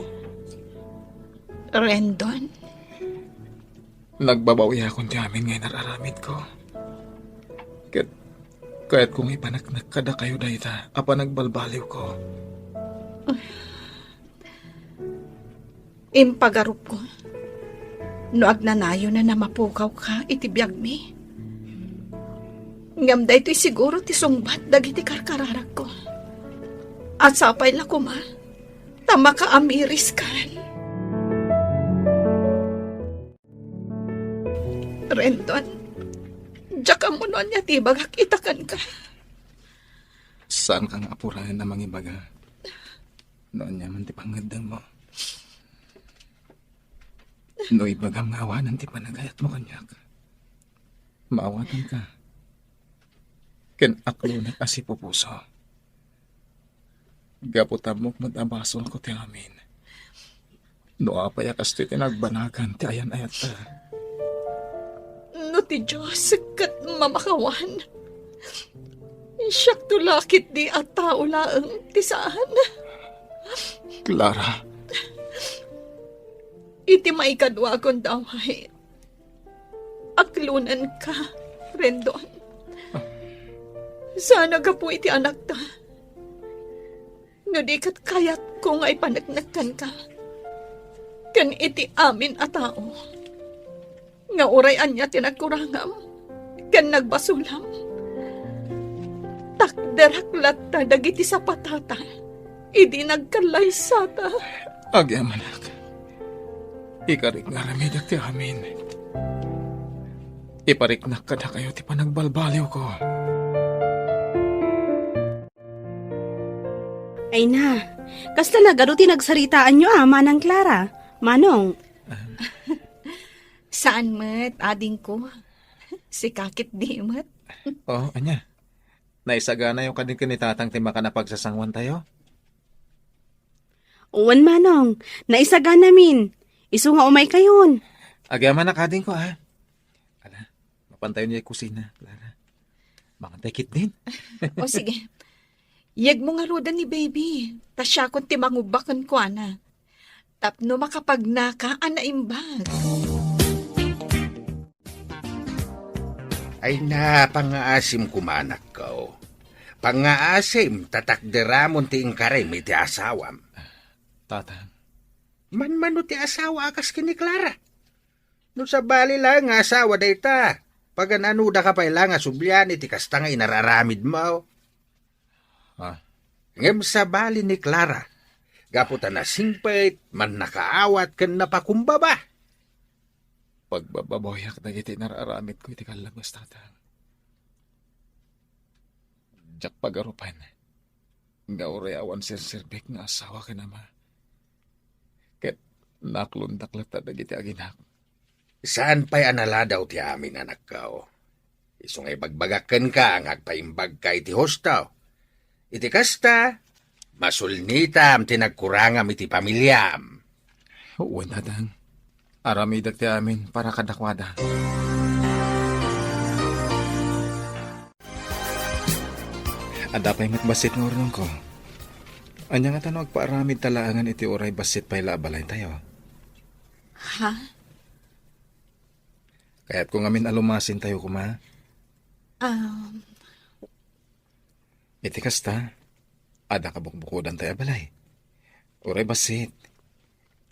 Rendon. Nagbabawi akong ti amin ngayon nararamid ko. Kaya't kung ipanagnak kada kayo na ita, apa nagbalbaliw ko. Impagarup ko. No agnanayo na namapukaw ka, itibiyag mi. Ngam da ito'y siguro ti sungbat dagiti karkararag ko. At sapay la ko ma, tama ka amiris kan. Rendon, diyak mo noon niya tibagak itakan ka. Saan kang apurayan na mangibaga? Noon niya man ti pangadang mo. No ibagam nga awanan ti panagayat mo kanyak. Maawatan ka. Ken aklo na kasi pupuso. Gaputamok matabasol ko ti amin. No apaya kas ti tinagbanagan ti ayan ayat ta. No ti Diyos, kat mamakawan. Siyak tulakit di at tao laang tisaan. Clara, Iti maikadwa kong daway. Aklunan ka, Rendon. Sana ka po iti anak ta. No di kat kayat kung ay panagnakan ka. Kan iti amin a tao. Nga urayan niya tinagkurangam. Kan nagbasulam. Takderaklat ta dagiti sa patata. Idi nagkalaysata. agyamanak. Ikarik nga ramidak ti amin. Ipariknak ka na kayo ti panagbalbaliw ko. Ay na, kasta na garo tinagsaritaan nyo Manang Clara. Manong, Saan met, ading ko? Si kakit di met. Oh, anya. Naisagana yung kanitatang timaka na pagsasangwan tayo? uwan Manong, naisaga namin. Isu nga umay kayon. Agyaman na kading ko, ha? Ala, mapantayo niya yung kusina, Clara. Mga tekit din. O sige. Yag mo nga roda ni baby. Tas siya kung timangubakan ko, ana. Tapno makapagnaka, ana imbag. Ay na, pangaasim kumanak ko. Pangaasim, tatakderamon ti ingkarim iti asawam. Tatang. Man ti asawa akas kini Clara. No sa bali lang nga asawa dayta. Pag anuda ka pa ilang asubyan iti kasta nga inararamid mo. Ha? Ngem sa bali ni Clara. Gaputan na singpait, man nakaawat kan napakumbaba. Pagbababoyak na iti nararamit ko iti kalabas, tatang. Jak pagarupan. Gaureawan sirbik nga asawa ka nama. Ket naklundaklat na iti aginak. Saan pa'y anala daw ti amin anak ko? Isungay bagbagakan ka ang agpaimbag ka iti hostaw. Iti kasta, masulnitam tinagkurangam iti pamilyam. Uwan, tatang. Aramidag ti amin para kadakwada. Ada pa'y matbasit ng urong ko. Anya nga tanong agpaaramid talaangan iti oray basit pa'y laabalay tayo. Ha? Kaya't kung amin alumasin tayo kuma, iti kasta, ada kabukbukudan tayo abalay. Oray basit,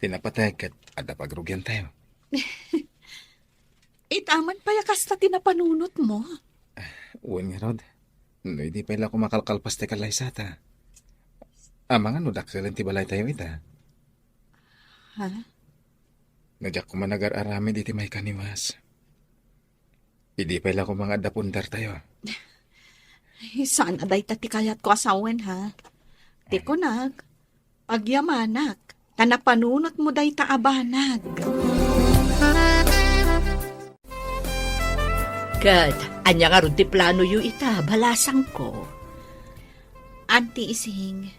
tinapatay kat ada pagrugyan tayo. Itaman pa yakas na tinapanunot mo. Uwan nga, Rod. No, hindi pa ila kumakalkalpas te kalay sata. Amangan no daksalan ti balay tayo ita. Ha? Nadyak ko managar-aramid iti may kaniwas. Hindi pa ila kumangadapundar tayo. Ay, saan aday tati kayat ko asawen, ha? Di ko nag, pagyamanak, tanapanunot mo day taabanag. Kat, anya nga ron ti plano yu ita, balasang ko. Auntie Ising,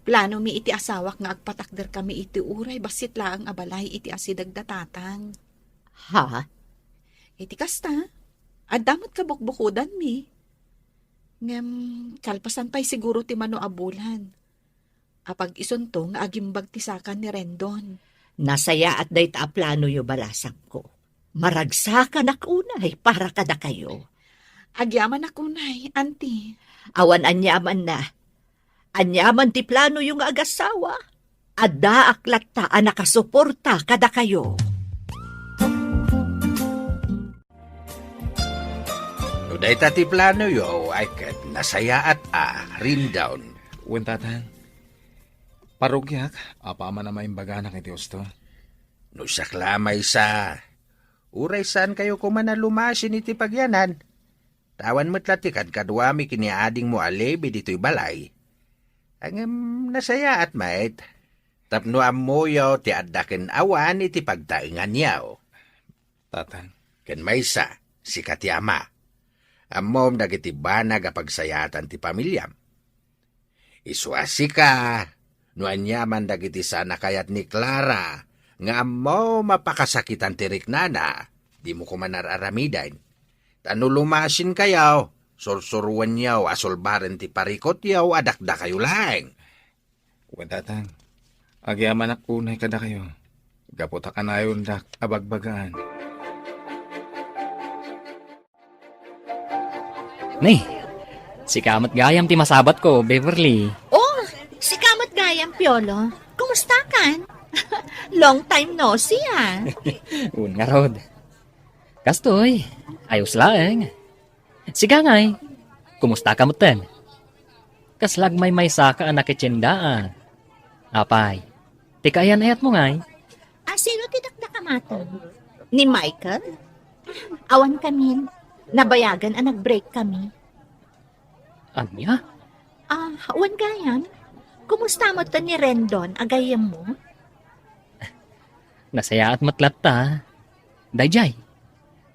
plano mi iti asawak nga agpatakder kami iti uray, basit laang abalay iti asidag datatang. Ha? Iti kasta, adamot ka bukbukudan mi. Ngem, kalpasan pa'y siguro ti mano abulan. Apag isunto nga agimbag ti sakan ni Rendon. Nasaya at dayta a plano yu balasang ko. Maragsakan akunay para kada kayo. Agyaman ako nay, auntie. Awan anyaman na. Anyaman ti plano yung agasawa. Adda aklat ta a nakasuporta kada kayo. No day ti plano yo, ay kat nasaya at rin down. Uwan, tatang. Parugyak, apa man na maimbaganak iti usto. No saklamay sa... Uray saan kayo kumana lumasin iti pagyanan? Tawan mo't latikan kadwami kiniading mo alebi dito'y balay. Ang nasaya at mait. Tapno amoyo ti addaken awan iti pagtaingan yaw. Tatang. Ken maysa, si Katyama. Amom dagiti banag apagsayatan ti pamilyam. Isuasi ka, no anyaman dagiti sana kayat ni Clara, nga mo mapakasakitan tirik nana, di mo kumanararamidan. Tano lumasin kayaw, sursuruan yaw, asolbaren ti parikot yaw, adakda kayo lang. Uwan, tatang. Agyaman akunay kada kayo. Gaputa ka na yun dak abagbagaan. Nay, si kamat gayam ti masabat ko, Beverly. Oh, si Kamat Gayam, Piolo. Kumusta kan? Long time no see, ah. Un nga, Rod. Kastoy, ayos lang. Siga ngay, kumusta ka mo ten? Kaslag may saka anak itsyendaan. Apay, tikayan ayat mo ngay. Sino tinakda ka mata? Ni Michael? Awan kami. Nabayagan ang nag-break kami. Anya? Awan Gayam. kumusta mo to ni Rendon, agayam mo? Nasaya at matlat ta. Dayjay,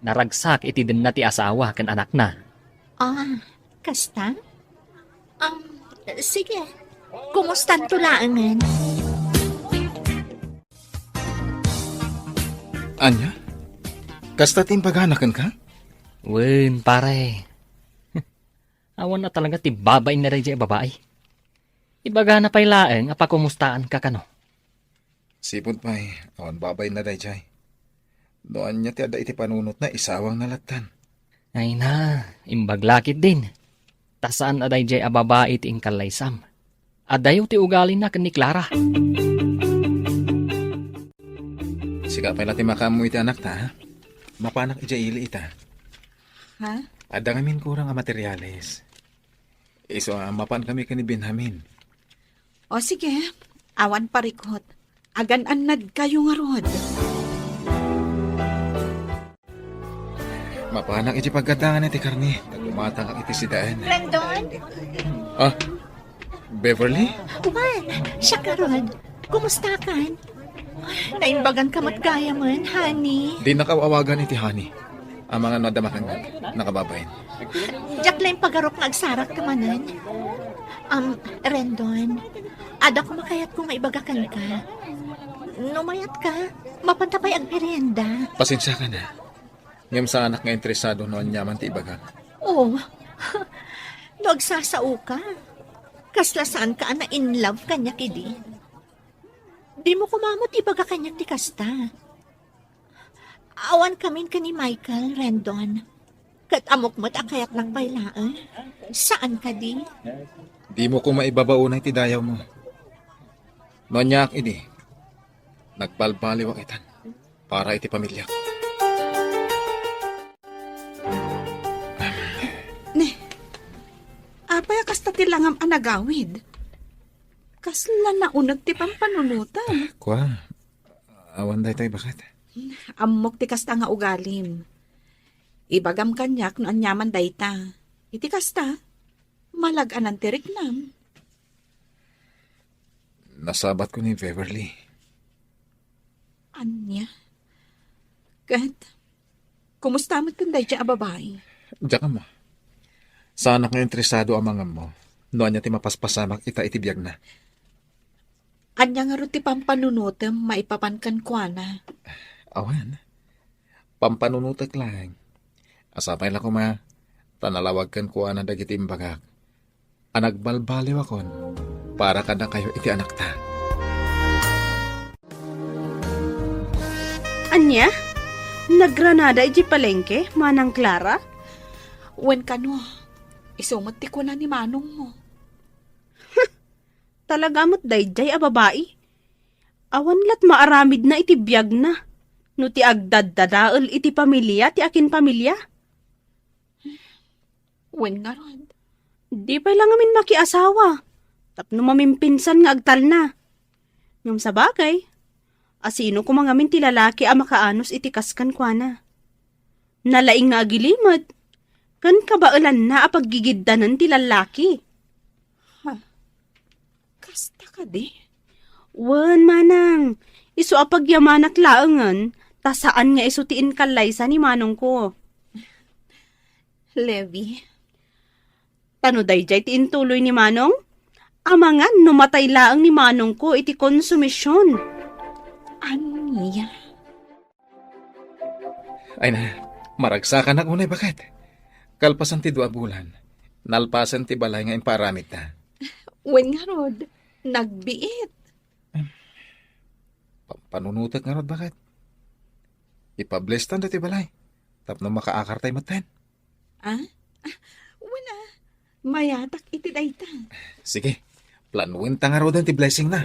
naragsak iti din na ti asawa kan anak na. Ah, kasta? Sige. Kumusta ang tulaangan? Anya? Kasta timbaganakan ka? Wen, pare. Awan na talaga ti babae na rin babae. Ibaga na pa'y laeng apakumustaan ka kano. Sipon pa'y, awan babay na dayjay. Doan niya ti ada iti panunot na isawang nalatan. Ay na, imbaglakit din. Tasaan aday jay ababae ti ingkalaysam. Adayo ti ugali na kan ni Clara. Siga pa'y natin makamu iti anak ta, ha? Mapanak ija ili ita. Ha? Ada ngamin kurang ang materyales. Iso mapan kami ka ni Benjamin. O sige, awan parikot. Agan-anad kayo nga rod. Mapanak iti pagkatangan iti karni. Nagumatang ang iti sidaan. Rendon? Ah, Beverly? Juan, siya ka Rod. Kumusta kan? Naimbagan ka matgaya man, honey. Di nakawawagan iti Hani. Ang mga nadamakan nga, nakababayin. Diyak lang pagarok na agsarak ka manan. Rendon, ada ko makayat kung maibagakan ka. Numayat ka, mapantapay ang merienda. Pasensya ka na. Ngayong sa anak nga interesado noon nyaman ti ibaga. Oh, nagsasao ka. Kaslasaan ka na in love kanya kidi. Di mo kumamot ibaga kanya ti kasta. Awan kamin ka ni Michael, Rendon. Kat amok mo't akayat ng bailaan. Saan ka di? Di mo ko maibabaunay ti dayaw mo. Noon niya idi, nagbalbaliw ang itan para iti pamilya. Apay kasta ti langam anagawid. Kasla na unag ti pampanunutan. Kwa, awan day tayo bakit? Amok ti kasta nga ugalim. Ibagam kanyak no anyaman dayta. Iti kasta, malagan ang tiriknam. Nasabat ko ni Beverly. Anya? Kat, kumusta mo tunday dya babae? Diyan ka mo. Sa anak nga interesado ang mga mo, noon niya ti mapaspasamak ita itibiyag na. Anya nga ro ti pampanunutem maipapankan kwa na. Awan, pampanunutak lang. Asapay lang ko ma, tanalawag kan kuha na dagiti imbagak. Anagbalbaliw akon, para ka na kayo iti anak ta. Anya? Nagranada iti palengke, manang Clara? Wen kano, isumot ti ko na ni manong mo. Talaga mo't dayjay a babae. Awan lat maaramid na iti biyag na. No ti agdaddadaal iti pamilya, ti akin pamilya. Wen nga rod. Di pa lang amin makiasawa. Tapno mamimpinsan nga agtal na. Ngam sa bagay, asino ko mga min ti lalaki a makaanos iti kaskan kwa na. Nalaing nga agilimad. Kan kabailan na apaggigiddanan ti lalaki. Kasta ka di? Wan manang, iso apagyamanak laangan, tasaan nga iso tiin kalaysa ni manong ko. Levi, Tano dayjay tiin tuloy ni manong? Amangan numatay laang ni manong ko iti konsumisyon. anya? Ay na, maragsakan na unay bakit? Kalpasan ti 2 bulan, nalpasan ti balay nga imparamit na. Wen nga rod, nagbiit. Panunutak nga rod bakit? Ipablestan dati balay, tapno makaakartay maten. Wala, mayatak iti dayta. Sige, planuin ta nga rod ti blessing na.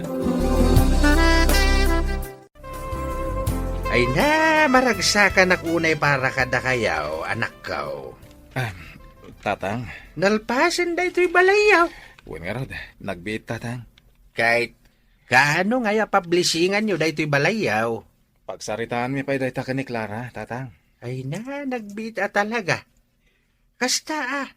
Ay na, maragsakan na unay para kada kayaw, anak kaw. Tatang, Nalpasan da ito'y balayaw. uwan nga rod, nagbiit tatang. Kahit, kaano nga pablisingan nyo da ito'y balayaw? Pagsaritaan mi pa'y dayta ka ni Clara, tatang. Ay na, nagbita talaga. Kasta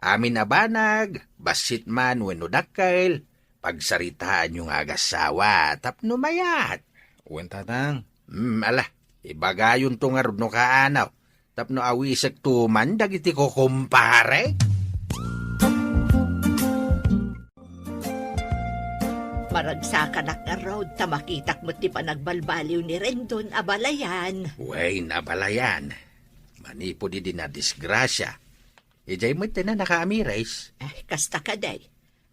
Amin na banag, basit man wenno dakkel, pagsaritaan yung agasawa, tapno mayat. Uwan tatang. Ala, ibagayon to nga no kaanaw. Tapno awisag tuman, dagiti ko kumpare. Maragsakan ak nga road, tamakitak mo ti panagbalbaliw ni Rendon, abalayan. Way nabalayan. Manipo di na disgrasya. Ijay mo na nakaamirays. Kasta ka day.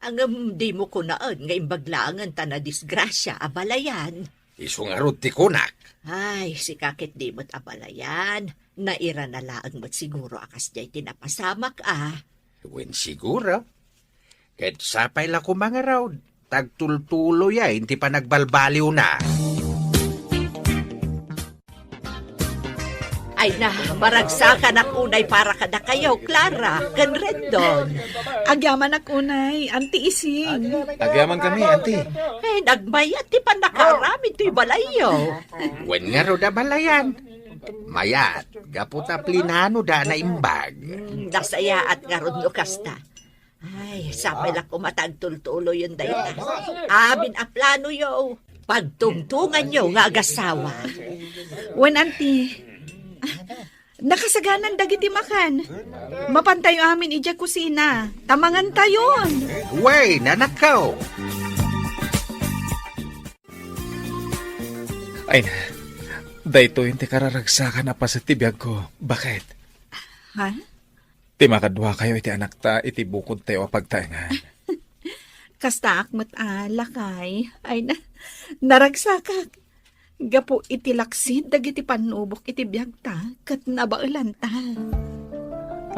Ang di mo kunaan nga imbaglaangan ta na disgrasya, abalayan. Iso nga rod ti kunak. Ay, si kakit di mo't abalayan. Naira na laang mo't siguro akas jay tinapasamak Wen siguro. Kahit sapay la ko mga raw, tagtultulo ya, hindi pa nagbalbaliw na. Ay na, maragsakan ak unay para kada kayo, Clara, kan Rendon. Agyaman ak unay, anti ising. Agyaman kami, auntie. Nagmayat ti pa nakarami to'y balayo. Wen nga raw da balayan. Mayat, gaputa plinano da na imbag. Nasaya at ngaron no kasta. Ay, sapay lang kumatagtultulo yun dayta. Abin a plano yo. Pagtungtungan yo nga agasawa. Wen anti, nakasaganan dagiti makan. Mapantayo amin ija kusina. Tamangan tayon. Way, nanakaw. Ay na. Dayto yung ti kararagsakan na pa sa tibiyag ko. Bakit? Ha? Ti makadwa kayo iti anak ta, iti bukod tayo pagtaingan. Kasta akmat lakay. Ay na, naragsakak. Gapo iti laksid, dagiti panubok iti biyag ta, kat nabailan ta.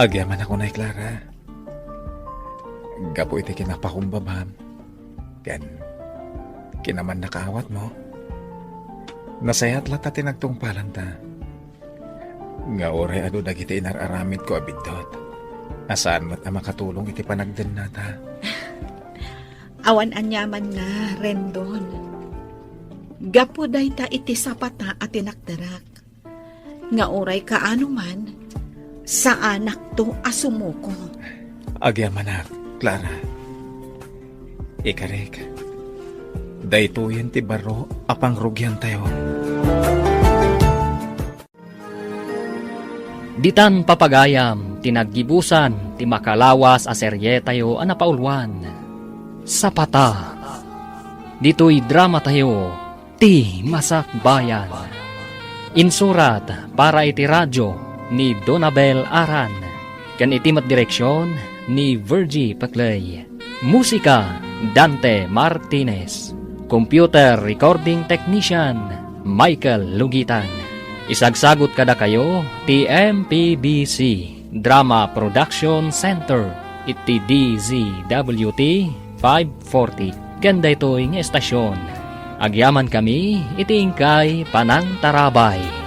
Agyaman ako na, Clara. Gapo iti kinapakumbabam. Ken, kinaman nakaawat mo. Nasayat lata tinagtungpalan ta. Nga oray ado dagiti inararamid ko abidot. Asaan mo't na makatulong iti panagdan nata. Awan anyaman na, Rendon. Gapo day ta iti sapata at tinakdarak. Nga oray kaano man, sa anak to asumuko. Agyaman na, Clara. Ikarik. Daytoyen ti baro apang rugyan tayo. Ditan papagayam, tinaggibusan, ti makalawas a serye tayo anapaulwan. Sapata. Dito'y drama tayo, ti Masak Bayan. Insurat para iti radyo ni Donabel Aran. Kan itimat direksyon ni Virgie Paclay. Musika Dante Martinez. Computer Recording Technician Michael Lugitan. Isagsagot kada kayo ti MPBC Drama Production Center iti DZWT 540 ganda ito'y nga estasyon. Agyaman kami iti ingkay Panang Tarabay.